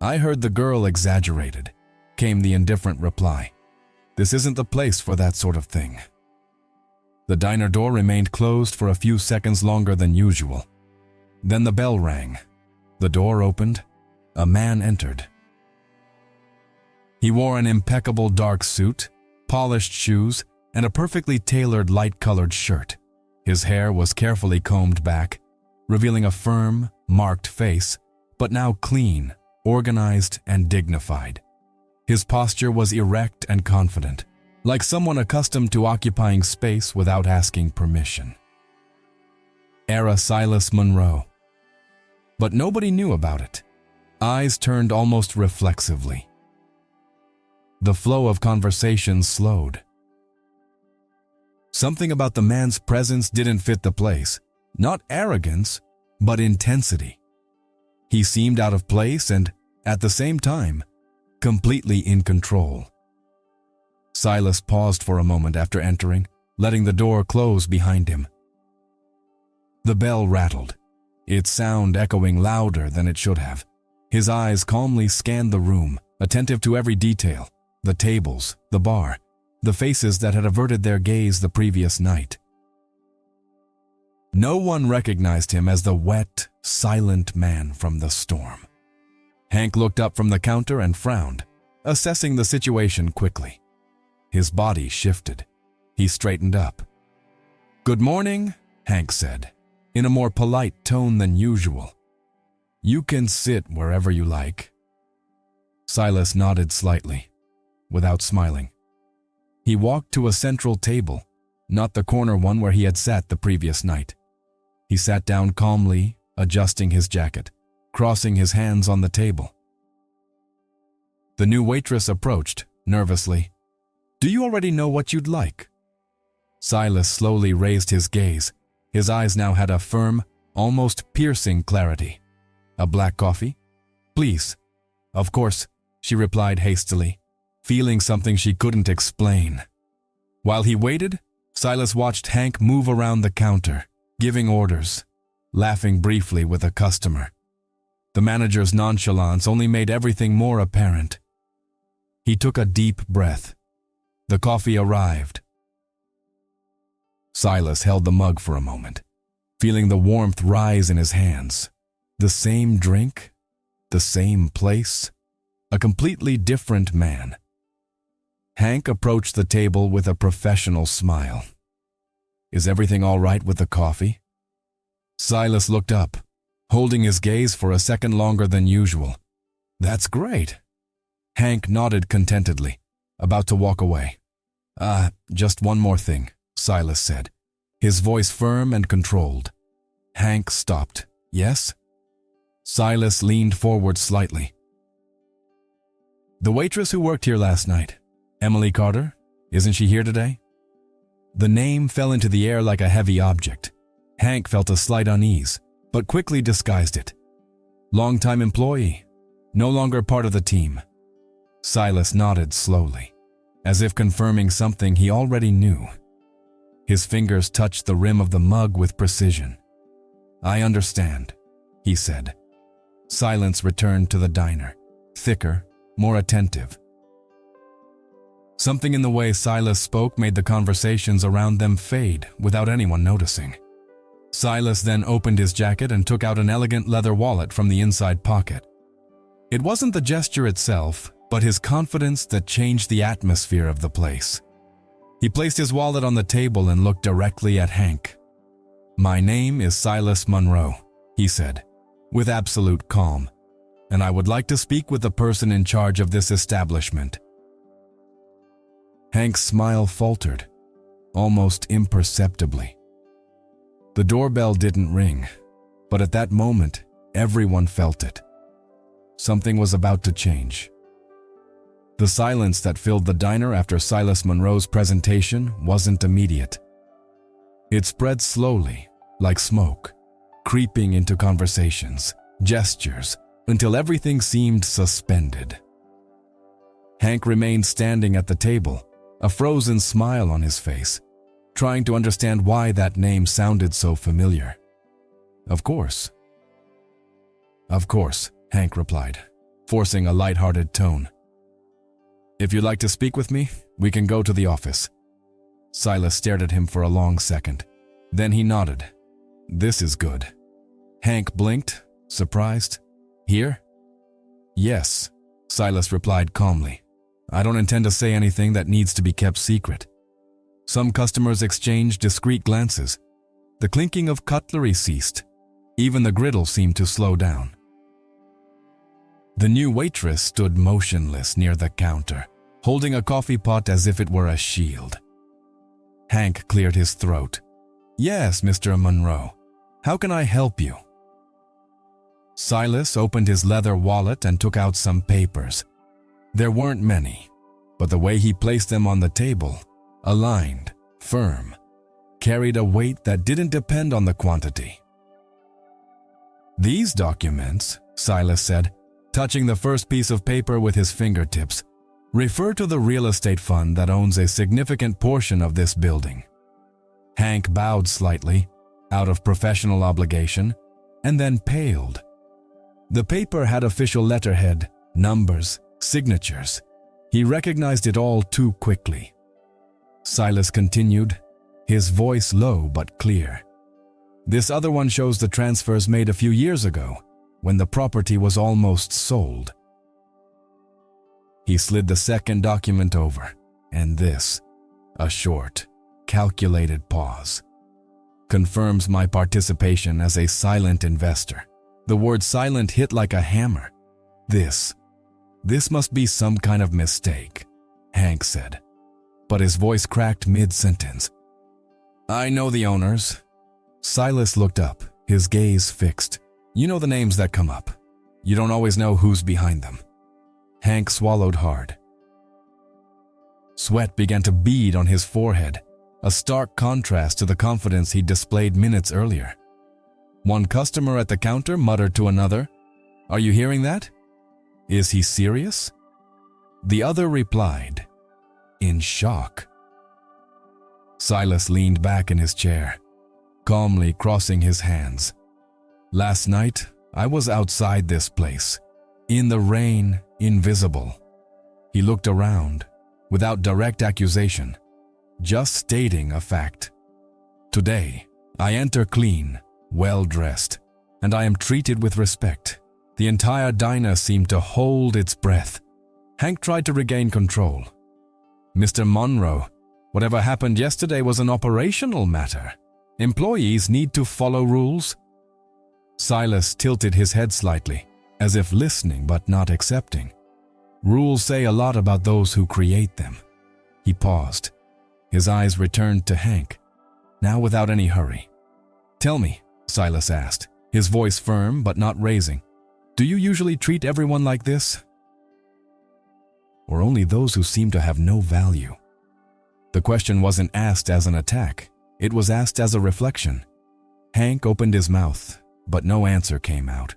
"I heard the girl exaggerated," came the indifferent reply. "This isn't the place for that sort of thing." The diner door remained closed for a few seconds longer than usual. Then the bell rang. The door opened. A man entered. He wore an impeccable dark suit, polished shoes, and a perfectly tailored light-colored shirt. His hair was carefully combed back, revealing a firm, marked face, but now clean, organized, and dignified. His posture was erect and confident, like someone accustomed to occupying space without asking permission. Era Silas Monroe. But nobody knew about it. Eyes turned almost reflexively. The flow of conversation slowed. Something about the man's presence didn't fit the place. Not arrogance, but intensity. He seemed out of place and, at the same time, completely in control. Silas paused for a moment after entering, letting the door close behind him. The bell rattled, its sound echoing louder than it should have. His eyes calmly scanned the room, attentive to every detail: the tables, the bar, the faces that had averted their gaze the previous night. No one recognized him as the wet, silent man from the storm. Hank looked up from the counter and frowned, assessing the situation quickly. His body shifted. He straightened up. "Good morning," Hank said, in a more polite tone than usual. "You can sit wherever you like." Silas nodded slightly, without smiling. He walked to a central table, not the corner one where he had sat the previous night. He sat down calmly, adjusting his jacket, crossing his hands on the table. The new waitress approached, nervously. "Do you already know what you'd like?" Silas slowly raised his gaze. His eyes now had a firm, almost piercing clarity. "A black coffee?" "Please." "Of course," she replied hastily, feeling something she couldn't explain. While he waited, Silas watched Hank move around the counter, giving orders, laughing briefly with a customer. The manager's nonchalance only made everything more apparent. He took a deep breath. The coffee arrived. Silas held the mug for a moment, feeling the warmth rise in his hands. The same drink, the same place, a completely different man. Hank approached the table with a professional smile. "Is everything all right with the coffee?" Silas looked up, holding his gaze for a second longer than usual. "That's great." Hank nodded contentedly, about to walk away. Just one more thing," Silas said, his voice firm and controlled. Hank stopped. "Yes?" Silas leaned forward slightly. "The waitress who worked here last night, Emily Carter, isn't she here today?" The name fell into the air like a heavy object. Hank felt a slight unease, but quickly disguised it. "Longtime employee, no longer part of the team." Silas nodded slowly, as if confirming something he already knew. His fingers touched the rim of the mug with precision. "I understand," he said. Silence returned to the diner, thicker, more attentive. Something in the way Silas spoke made the conversations around them fade without anyone noticing. Silas then opened his jacket and took out an elegant leather wallet from the inside pocket. It wasn't the gesture itself, but his confidence that changed the atmosphere of the place. He placed his wallet on the table and looked directly at Hank. "My name is Silas Monroe," he said, with absolute calm, "and I would like to speak with the person in charge of this establishment." Hank's smile faltered, almost imperceptibly. The doorbell didn't ring, but at that moment, everyone felt it. Something was about to change. The silence that filled the diner after Silas Monroe's presentation wasn't immediate. It spread slowly, like smoke, creeping into conversations, gestures, until everything seemed suspended. Hank remained standing at the table, a frozen smile on his face, trying to understand why that name sounded so familiar. Of course. Of course, Hank replied, forcing a light-hearted tone. If you'd like to speak with me, we can go to the office. Silas stared at him for a long second. Then he nodded. This is good. Hank blinked, surprised. Here? Yes, Silas replied calmly. I don't intend to say anything that needs to be kept secret. Some customers exchanged discreet glances. The clinking of cutlery ceased. Even the griddle seemed to slow down. The new waitress stood motionless near the counter, holding a coffee pot as if it were a shield. Hank cleared his throat. Yes, Mr. Monroe. How can I help you? Silas opened his leather wallet and took out some papers. There weren't many, but the way he placed them on the table, aligned, firm, carried a weight that didn't depend on the quantity. These documents, Silas said, touching the first piece of paper with his fingertips, refer to the real estate fund that owns a significant portion of this building. Hank bowed slightly, out of professional obligation, and then paled. The paper had official letterhead, numbers, signatures. He recognized it all too quickly. Silas continued, his voice low but clear. This other one shows the transfers made a few years ago, when the property was almost sold. He slid the second document over, and this, a short, calculated pause, confirms my participation as a silent investor. The word silent hit like a hammer. This must be some kind of mistake, Hank said, but his voice cracked mid-sentence. I know the owners. Silas looked up, his gaze fixed. You know the names that come up. You don't always know who's behind them. Hank swallowed hard. Sweat began to bead on his forehead, a stark contrast to the confidence he displayed minutes earlier. One customer at the counter muttered to another, Are you hearing that? Is he serious? The other replied, in shock. Silas leaned back in his chair, calmly crossing his hands. Last night, I was outside this place, in the rain, invisible. He looked around, without direct accusation, just stating a fact. Today, I enter clean, well-dressed, and I am treated with respect. The entire diner seemed to hold its breath. Hank tried to regain control. Mr. Monroe, whatever happened yesterday was an operational matter. Employees need to follow rules. Silas tilted his head slightly, as if listening but not accepting. Rules say a lot about those who create them. He paused. His eyes returned to Hank, now without any hurry. Tell me, Silas asked, his voice firm but not raising. Do you usually treat everyone like this? Or only those who seem to have no value? The question wasn't asked as an attack. It was asked as a reflection. Hank opened his mouth, but no answer came out.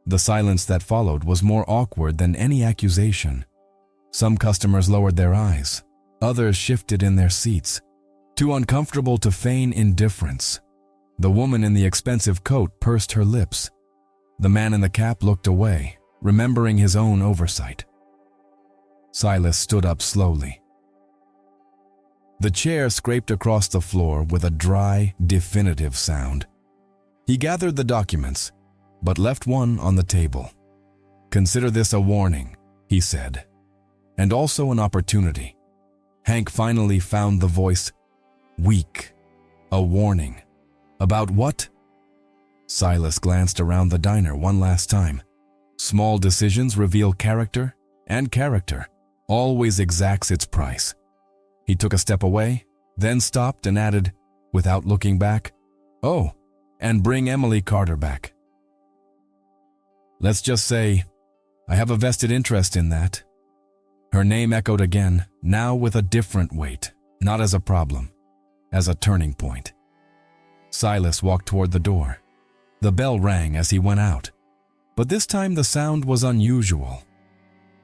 The silence that followed was more awkward than any accusation. Some customers lowered their eyes. Others shifted in their seats, too uncomfortable to feign indifference. The woman in the expensive coat pursed her lips. The man in the cap looked away, remembering his own oversight. Silas stood up slowly. The chair scraped across the floor with a dry, definitive sound. He gathered the documents, but left one on the table. Consider this a warning, he said, and also an opportunity. Hank finally found the voice. Weak. A warning. About what? Silas glanced around the diner one last time. Small decisions reveal character, and character always exacts its price. He took a step away, then stopped and added, without looking back, Oh, and bring Emily Carter back. Let's just say, I have a vested interest in that. Her name echoed again, now with a different weight, not as a problem, as a turning point. Silas walked toward the door. The bell rang as he went out, but this time the sound was unusual.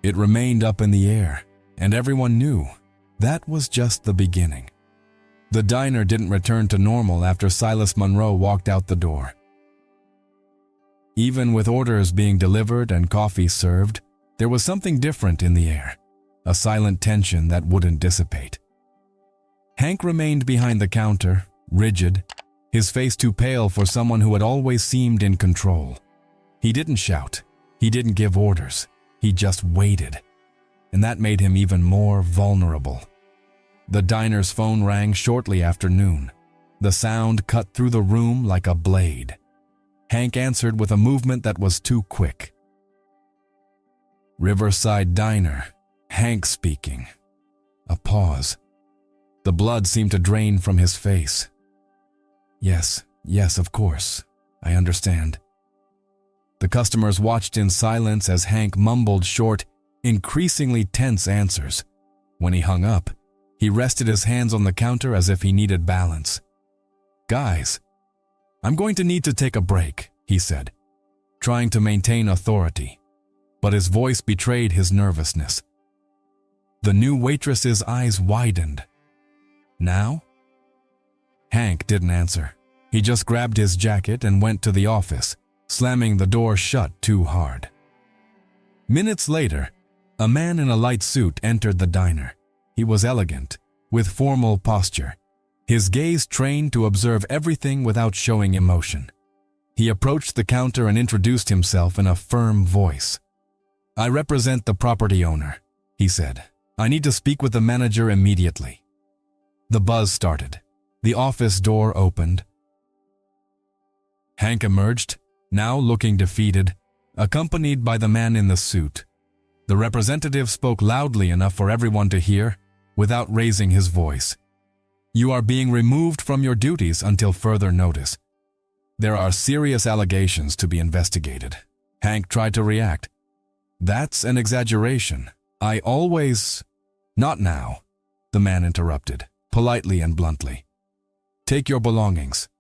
It remained up in the air, and everyone knew that was just the beginning. The diner didn't return to normal after Silas Monroe walked out the door. Even with orders being delivered and coffee served, there was something different in the air, a silent tension that wouldn't dissipate. Hank remained behind the counter, rigid, his face too pale for someone who had always seemed in control. He didn't shout, he didn't give orders, he just waited, and that made him even more vulnerable. The diner's phone rang shortly after noon. The sound cut through the room like a blade. Hank answered with a movement that was too quick. Riverside Diner, Hank speaking. A pause. The blood seemed to drain from his face. Yes, of course. I understand. The customers watched in silence as Hank mumbled short, increasingly tense answers. When he hung up, he rested his hands on the counter as if he needed balance. "Guys, I'm going to need to take a break," he said, trying to maintain authority, but his voice betrayed his nervousness. The new waitress's eyes widened. "Now?" Hank didn't answer. He just grabbed his jacket and went to the office, slamming the door shut too hard. Minutes later, a man in a light suit entered the diner. He was elegant, with formal posture, his gaze trained to observe everything without showing emotion. He approached the counter and introduced himself in a firm voice. "I represent the property owner," he said. "I need to speak with the manager immediately." The buzz started. The office door opened. Hank emerged, now looking defeated, accompanied by the man in the suit. The representative spoke loudly enough for everyone to hear, without raising his voice. "You are being removed from your duties until further notice. There are serious allegations to be investigated." Hank tried to react. "That's an exaggeration. I always—" "Not now," the man interrupted, politely and bluntly. "Take your belongings."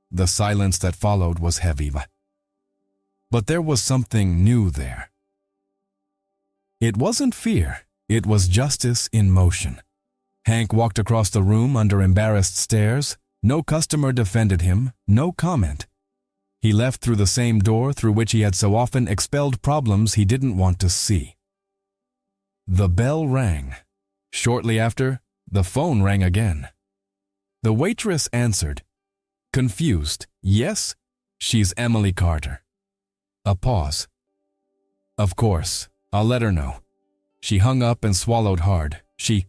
The silence that followed was heavy, but there was something new there. It wasn't fear, it was justice in motion. Hank walked across the room under embarrassed stares. No customer defended him, no comment. He left through the same door through which he had so often expelled problems he didn't want to see. The bell rang. Shortly after, the phone rang again. The waitress answered, confused. "Yes, she's Emily Carter." A pause. "Of course, I'll let her know." She hung up and swallowed hard. She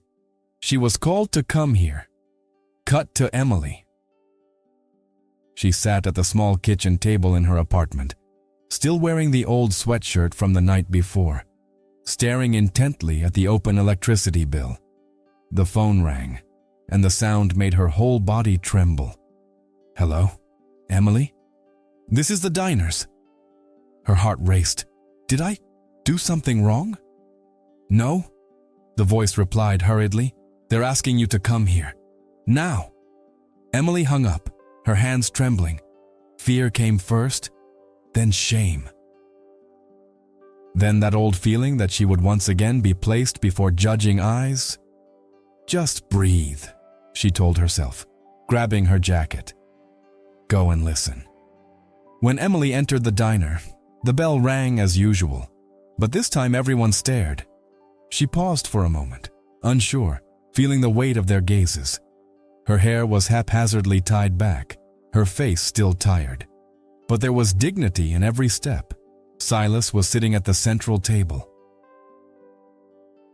was called to come here. Cut to Emily. She sat at the small kitchen table in her apartment, still wearing the old sweatshirt from the night before, staring intently at the open electricity bill. The phone rang, and the sound made her whole body tremble. "Hello? Emily? This is the diners." Her heart raced. "Did I do something wrong?" "No," the voice replied hurriedly. "They're asking you to come here. Now." Emily hung up, her hands trembling. Fear came first, then shame. Then that old feeling that she would once again be placed before judging eyes. "Just breathe," she told herself, grabbing her jacket. "Go and listen." When Emily entered the diner, the bell rang as usual, but this time everyone stared. She paused for a moment, unsure, feeling the weight of their gazes. Her hair was haphazardly tied back, her face still tired. But there was dignity in every step. Silas was sitting at the central table.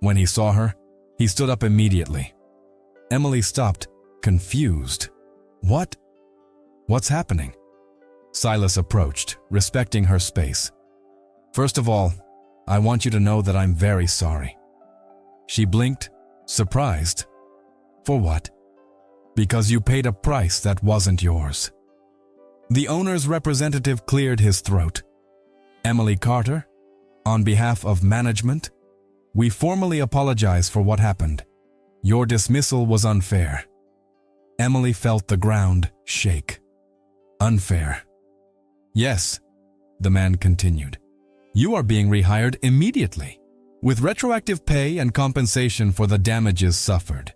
When he saw her, he stood up immediately. Emily stopped, confused. What's happening?" Silas approached, respecting her space. "First of all, I want you to know that I'm very sorry." She blinked, surprised. "For what?" "Because you paid a price that wasn't yours." The owner's representative cleared his throat. "Emily Carter, on behalf of management, we formally apologize for what happened. Your dismissal was unfair." Emily felt the ground shake. "Unfair?" "Yes," the man continued. "You are being rehired immediately, with retroactive pay and compensation for the damages suffered."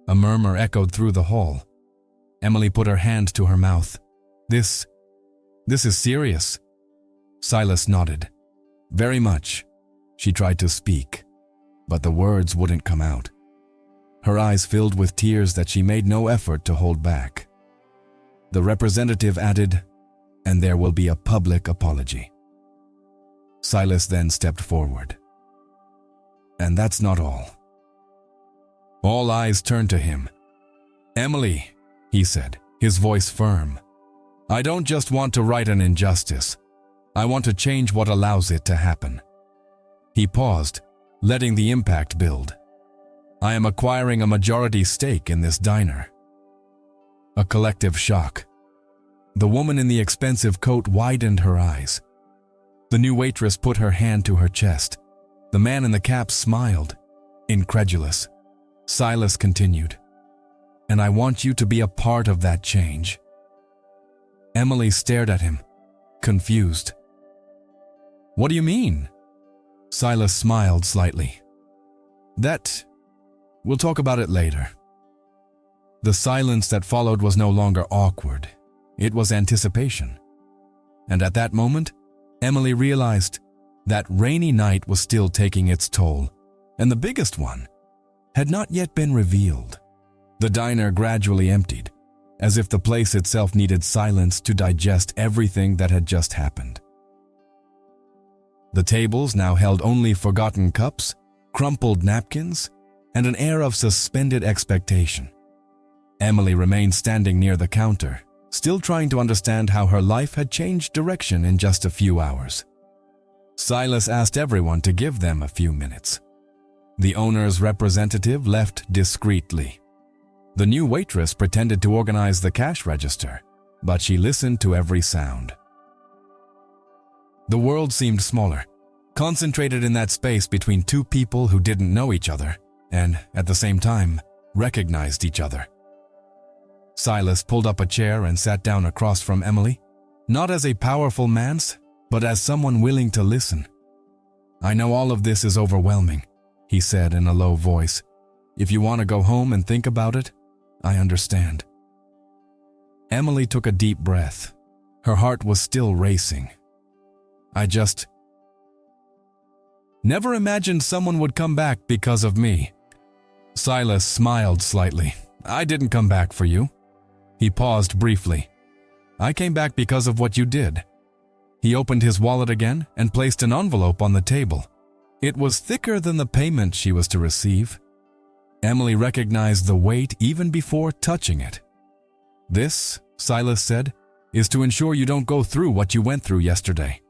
A murmur echoed through the hall. Emily put her hand to her mouth. This is serious. Silas nodded. Very much. She tried to speak, but the words wouldn't come out. Her eyes filled with tears that she made no effort to hold back. The representative added, and there will be a public apology. Silas then stepped forward. And that's not all. All eyes turned to him. Emily, he said, his voice firm. I don't just want to right an injustice. I want to change what allows it to happen. He paused, letting the impact build. I am acquiring a majority stake in this diner. A collective shock. The woman in the expensive coat widened her eyes. The new waitress put her hand to her chest. The man in the cap smiled, incredulous. Silas continued, and I want you to be a part of that change. Emily stared at him, confused. What do you mean? Silas smiled slightly. We'll talk about it later. The silence that followed was no longer awkward. It was anticipation. And at that moment, Emily realized that rainy night was still taking its toll, and the biggest one had not yet been revealed. The diner gradually emptied, as if the place itself needed silence to digest everything that had just happened. The tables now held only forgotten cups, crumpled napkins, and an air of suspended expectation. Emily remained standing near the counter, still trying to understand how her life had changed direction in just a few hours. Silas asked everyone to give them a few minutes. The owner's representative left discreetly. The new waitress pretended to organize the cash register, but she listened to every sound. The world seemed smaller, concentrated in that space between two people who didn't know each other and, at the same time, recognized each other. Silas pulled up a chair and sat down across from Emily, not as a powerful man, but as someone willing to listen. I know all of this is overwhelming, he said in a low voice. If you want to go home and think about it, I understand. Emily took a deep breath. Her heart was still racing. I just never imagined someone would come back because of me. Silas smiled slightly. I didn't come back for you. He paused briefly. I came back because of what you did. He opened his wallet again and placed an envelope on the table. It was thicker than the payment she was to receive. Emily recognized the weight even before touching it. This, Silas said, is to ensure you don't go through what you went through yesterday.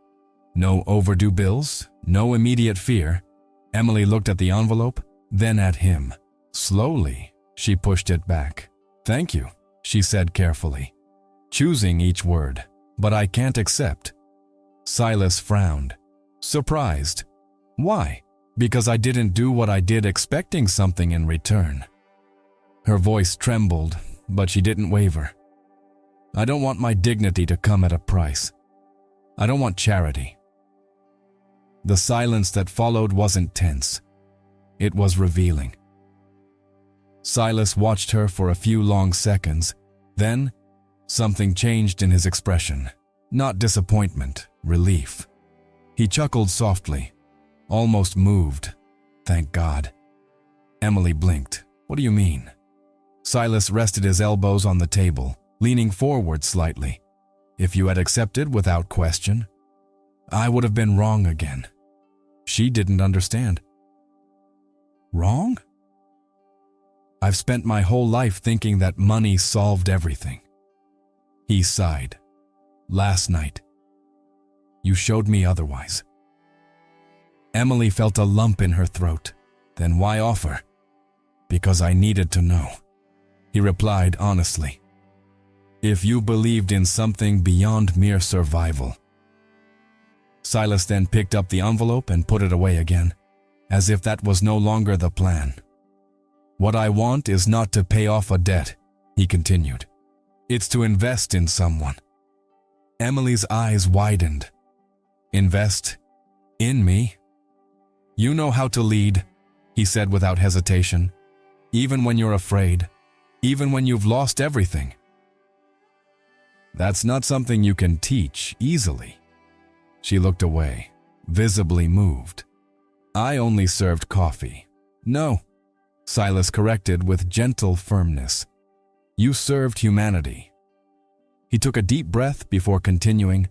No overdue bills, no immediate fear. Emily looked at the envelope, then at him. Slowly, she pushed it back. Thank you, she said carefully, choosing each word. But I can't accept. Silas frowned, surprised. Why? Because I didn't do what I did expecting something in return. Her voice trembled, but she didn't waver. I don't want my dignity to come at a price. I don't want charity. The silence that followed wasn't tense. It was revealing. Silas watched her for a few long seconds. Then, something changed in his expression. Not disappointment, relief. He chuckled softly, almost moved. Thank God. Emily blinked. What do you mean? Silas rested his elbows on the table, leaning forward slightly. If you had accepted without question, I would have been wrong again. She didn't understand. Wrong? I've spent my whole life thinking that money solved everything. He sighed. Last night, you showed me otherwise. Emily felt a lump in her throat. Then why offer? Because I needed to know. He replied honestly. If you believed in something beyond mere survival. Silas then picked up the envelope and put it away again, as if that was no longer the plan. What I want is not to pay off a debt, he continued. It's to invest in someone. Emily's eyes widened. Invest in me? You know how to lead, he said without hesitation. even when you're afraid, even when you've lost everything. That's not something you can teach easily. She looked away, visibly moved. I only served coffee. No, Silas corrected with gentle firmness. You served humanity. He took a deep breath before continuing,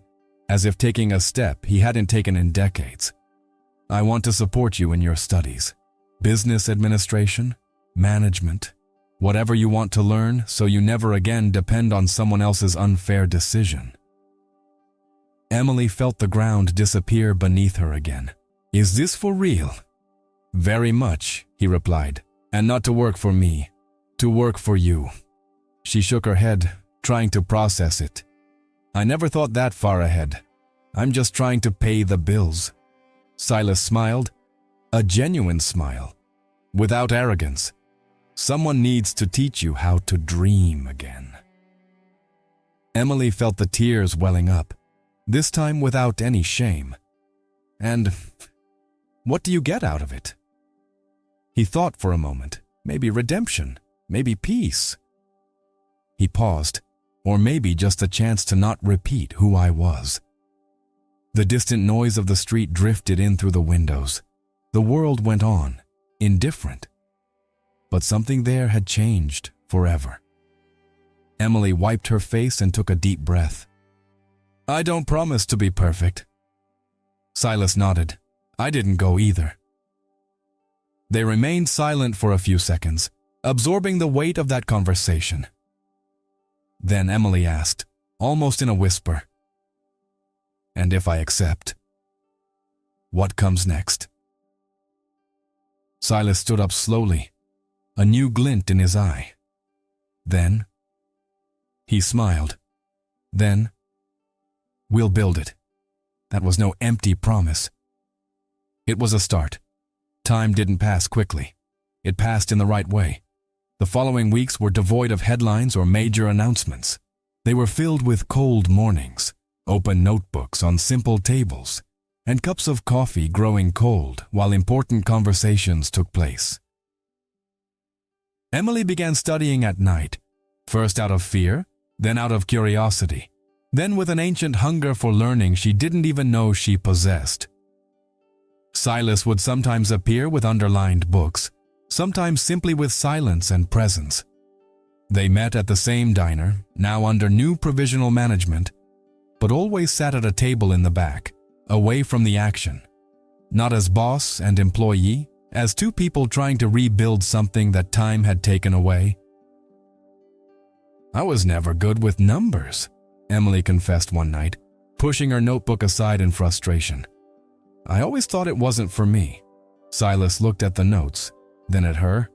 as if taking a step he hadn't taken in decades. I want to support you in your studies. Business administration, management, whatever you want to learn so you never again depend on someone else's unfair decision. Emily felt the ground disappear beneath her again. Is this for real? Very much, he replied, and not to work for me, to work for you. She shook her head, trying to process it. I never thought that far ahead. I'm just trying to pay the bills. Silas smiled, a genuine smile, without arrogance. Someone needs to teach you how to dream again. Emily felt the tears welling up, this time without any shame. And what do you get out of it? He thought for a moment, maybe redemption, maybe peace. He paused, or maybe just a chance to not repeat who I was. The distant noise of the street drifted in through the windows. The world went on, indifferent. But something there had changed forever. Emily wiped her face and took a deep breath. I don't promise to be perfect. Silas nodded. I didn't go either. They remained silent for a few seconds, absorbing the weight of that conversation. Then Emily asked, almost in a whisper, and if I accept, what comes next? Silas stood up slowly, a new glint in his eye. Then, he smiled. Then, we'll build it. That was no empty promise. It was a start. Time didn't pass quickly. It passed in the right way. The following weeks were devoid of headlines or major announcements. They were filled with cold mornings, open notebooks on simple tables, and cups of coffee growing cold while important conversations took place. Emily began studying at night, first out of fear, then out of curiosity, then with an ancient hunger for learning she didn't even know she possessed. Silas would sometimes appear with underlined books, sometimes simply with silence and presence. They met at the same diner, now under new provisional management, but always sat at a table in the back, away from the action, not as boss and employee, as two people trying to rebuild something that time had taken away. I was never good with numbers, Emily confessed one night, pushing her notebook aside in frustration. I always thought it wasn't for me. Silas looked at the notes, then at her.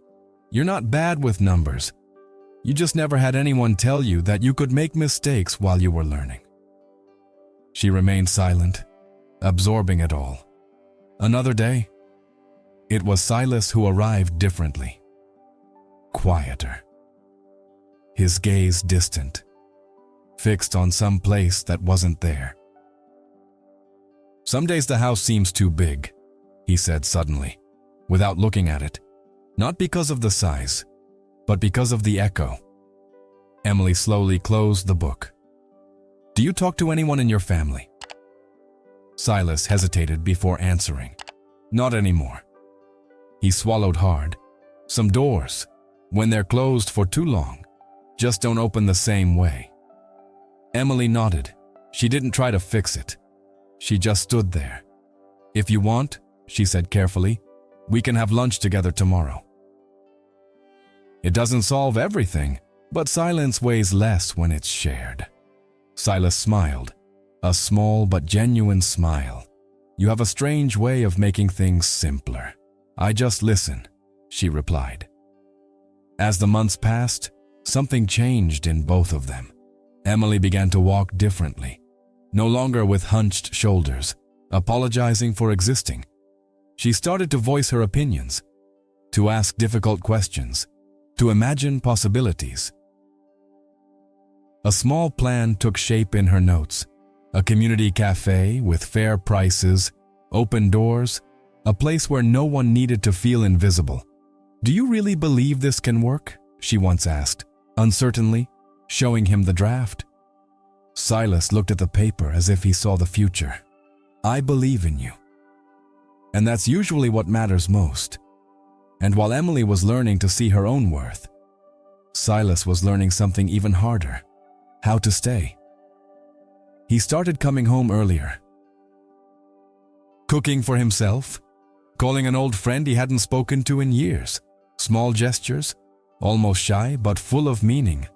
You're not bad with numbers. You just never had anyone tell you that you could make mistakes while you were learning. She remained silent, absorbing it all. Another day. It was Silas who arrived differently. Quieter. His gaze distant, fixed on some place that wasn't there. Some days the house seems too big, he said suddenly, without looking at it. Not because of the size, but because of the echo. Emily slowly closed the book. Do you talk to anyone in your family? Silas hesitated before answering. Not anymore. He swallowed hard. Some doors, when they're closed for too long, just don't open the same way. Emily nodded. She didn't try to fix it. She just stood there. If you want, she said carefully, we can have lunch together tomorrow. It doesn't solve everything, but silence weighs less when it's shared. Silas smiled, a small but genuine smile. You have a strange way of making things simpler. I just listen, she replied. As the months passed, something changed in both of them. Emily began to walk differently, no longer with hunched shoulders, apologizing for existing. She started to voice her opinions, to ask difficult questions, to imagine possibilities. A small plan took shape in her notes, a community cafe with fair prices, open doors, a place where no one needed to feel invisible. "Do you really believe this can work?" she once asked, uncertainly, showing him the draft. Silas looked at the paper as if he saw the future. "I believe in you." And that's usually what matters most. And while Emily was learning to see her own worth, Silas was learning something even harder: how to stay. He started coming home earlier, cooking for himself, calling an old friend he hadn't spoken to in years. Small gestures, almost shy but full of meaning.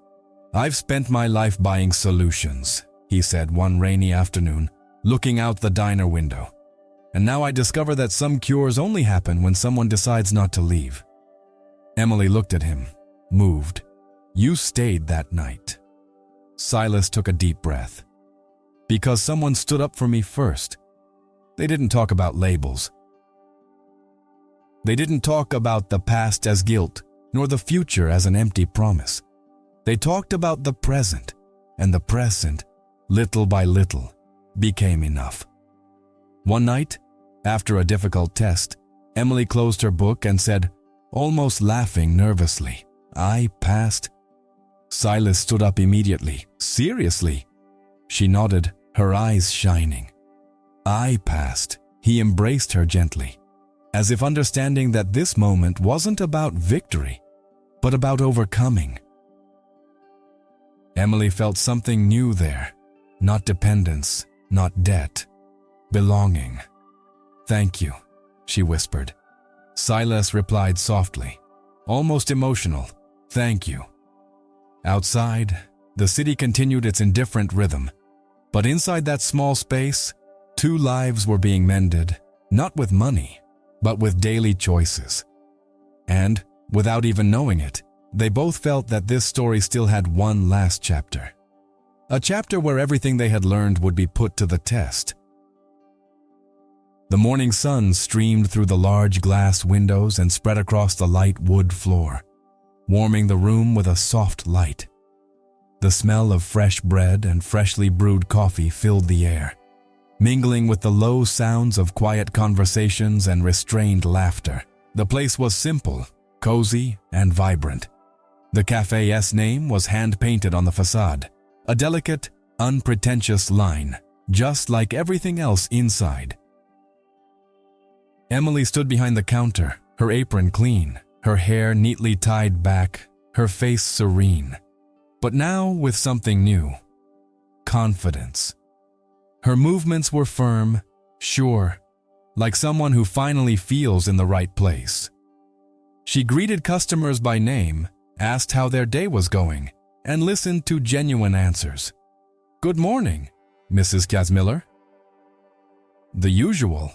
"I've spent my life buying solutions," he said one rainy afternoon, looking out the diner window. "And now I discover that some cures only happen when someone decides not to leave." Emily looked at him, moved. "You stayed that night." Silas took a deep breath. "Because someone stood up for me first." They didn't talk about labels. They didn't talk about the past as guilt, nor the future as an empty promise. They talked about the present, and the present, little by little, became enough. One night, after a difficult test, Emily closed her book and said, almost laughing nervously, "I passed." Silas stood up immediately. "Seriously?" She nodded, her eyes shining. "I passed." He embraced her gently, as if understanding that this moment wasn't about victory, but about overcoming. Emily felt something new there. Not dependence, not debt, belonging. "Thank you," she whispered. Silas replied softly, almost emotional, "Thank you." Outside, the city continued its indifferent rhythm. But inside that small space, two lives were being mended, not with money, but with daily choices. And, without even knowing it, they both felt that this story still had one last chapter. A chapter where everything they had learned would be put to the test. The morning sun streamed through the large glass windows and spread across the light wood floor, warming the room with a soft light. The smell of fresh bread and freshly brewed coffee filled the air, mingling with the low sounds of quiet conversations and restrained laughter. The place was simple, cozy, and vibrant. The cafe's name was hand-painted on the facade, a delicate, unpretentious line, just like everything else inside. Emily stood behind the counter, her apron clean, her hair neatly tied back, her face serene. But now with something new: confidence. Her movements were firm, sure, like someone who finally feels in the right place. She greeted customers by name, asked how their day was going, and listened to genuine answers. "Good morning, Mrs. Casmiller." "The usual?"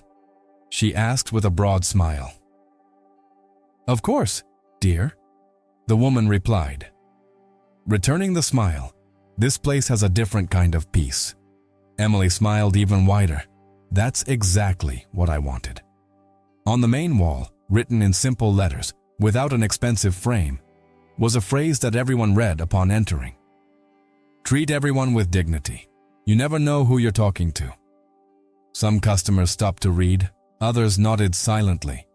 she asked with a broad smile. "Of course, dear," the woman replied. Returning the smile, "This place has a different kind of peace." Emily smiled even wider. "That's exactly what I wanted." On the main wall, written in simple letters, without an expensive frame, was a phrase that everyone read upon entering. "Treat everyone with dignity. You never know who you're talking to." Some customers stopped to read, others nodded silently.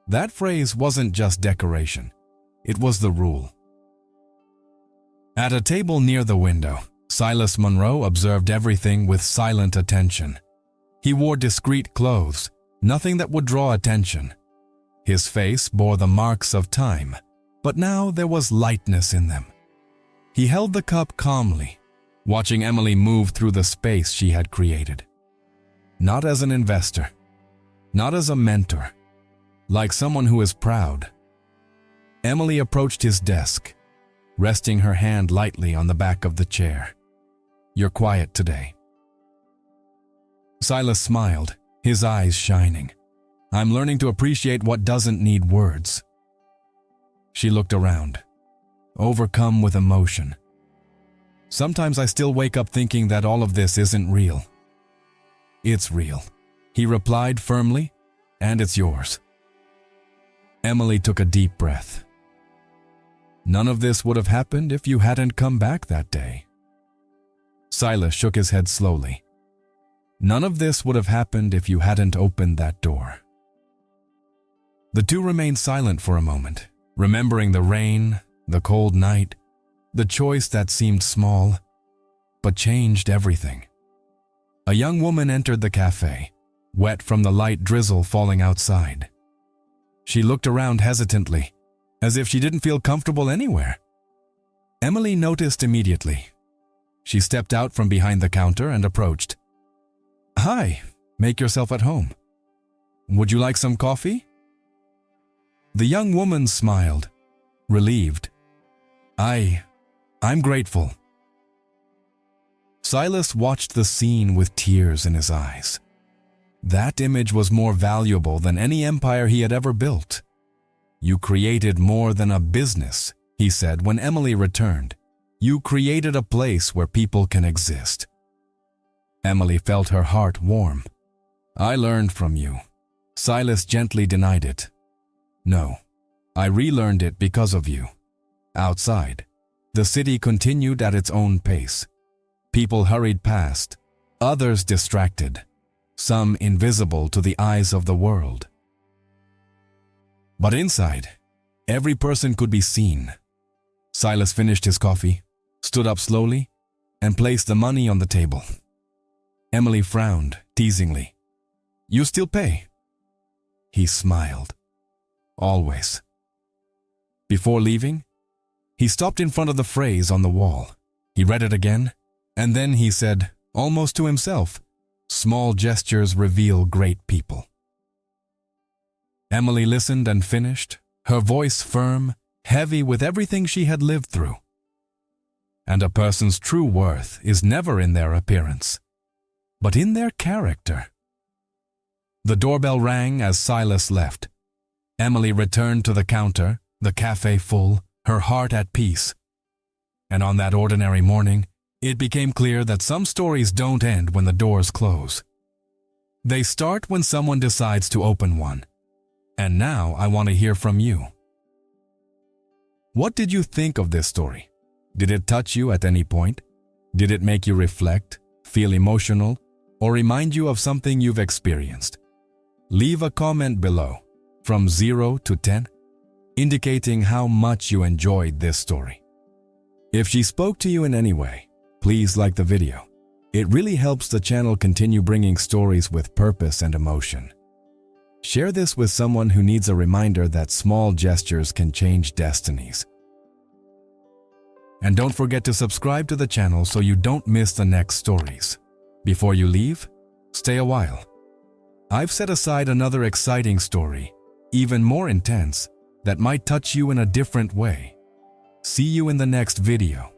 That phrase wasn't just decoration, it was the rule. At a table near the window, Silas Monroe observed everything with silent attention. He wore discreet clothes, nothing that would draw attention. His face bore the marks of time, but now there was lightness in them. He held the cup calmly, watching Emily move through the space she had created. Not as an investor, not as a mentor, like someone who is proud. Emily approached his desk, resting her hand lightly on the back of the chair. "You're quiet today." Silas smiled, his eyes shining. "I'm learning to appreciate what doesn't need words." She looked around, overcome with emotion. "Sometimes I still wake up thinking that all of this isn't real." "It's real," he replied firmly, "and it's yours." Emily took a deep breath. "None of this would have happened if you hadn't come back that day." Silas shook his head slowly. "None of this would have happened if you hadn't opened that door." The two remained silent for a moment, remembering the rain, the cold night, the choice that seemed small, but changed everything. A young woman entered the cafe, wet from the light drizzle falling outside. She looked around hesitantly, as if she didn't feel comfortable anywhere. Emily noticed immediately. She stepped out from behind the counter and approached. "Hi, make yourself at home. Would you like some coffee?" The young woman smiled, relieved. I'm grateful." Silas watched the scene with tears in his eyes. That image was more valuable than any empire he had ever built. "You created more than a business," he said when Emily returned. "You created a place where people can exist." Emily felt her heart warm. "I learned from you." Silas gently denied it. "No, I relearned it because of you." Outside, the city continued at its own pace. People hurried past, others distracted, some invisible to the eyes of the world. But inside, every person could be seen. Silas finished his coffee, stood up slowly, and placed the money on the table. Emily frowned teasingly. "You still pay?" He smiled. "Always." Before leaving, he stopped in front of the phrase on the wall. He read it again, and then he said, almost to himself, "Small gestures reveal great people." Emily listened and finished, her voice firm, heavy with everything she had lived through. And a person's true worth is never in their appearance, but in their character. The doorbell rang as Silas left. Emily returned to the counter, the cafe full, her heart at peace. And on that ordinary morning, it became clear that some stories don't end when the doors close. They start when someone decides to open one. And now I want to hear from you. What did you think of this story? Did it touch you at any point? Did it make you reflect, feel emotional, or remind you of something you've experienced? Leave a comment below, from 0 to 10, indicating how much you enjoyed this story. If she spoke to you in any way, please like the video. It really helps the channel continue bringing stories with purpose and emotion. Share this with someone who needs a reminder that small gestures can change destinies. And don't forget to subscribe to the channel so you don't miss the next stories. Before you leave, stay a while. I've set aside another exciting story, even more intense, that might touch you in a different way. See you in the next video.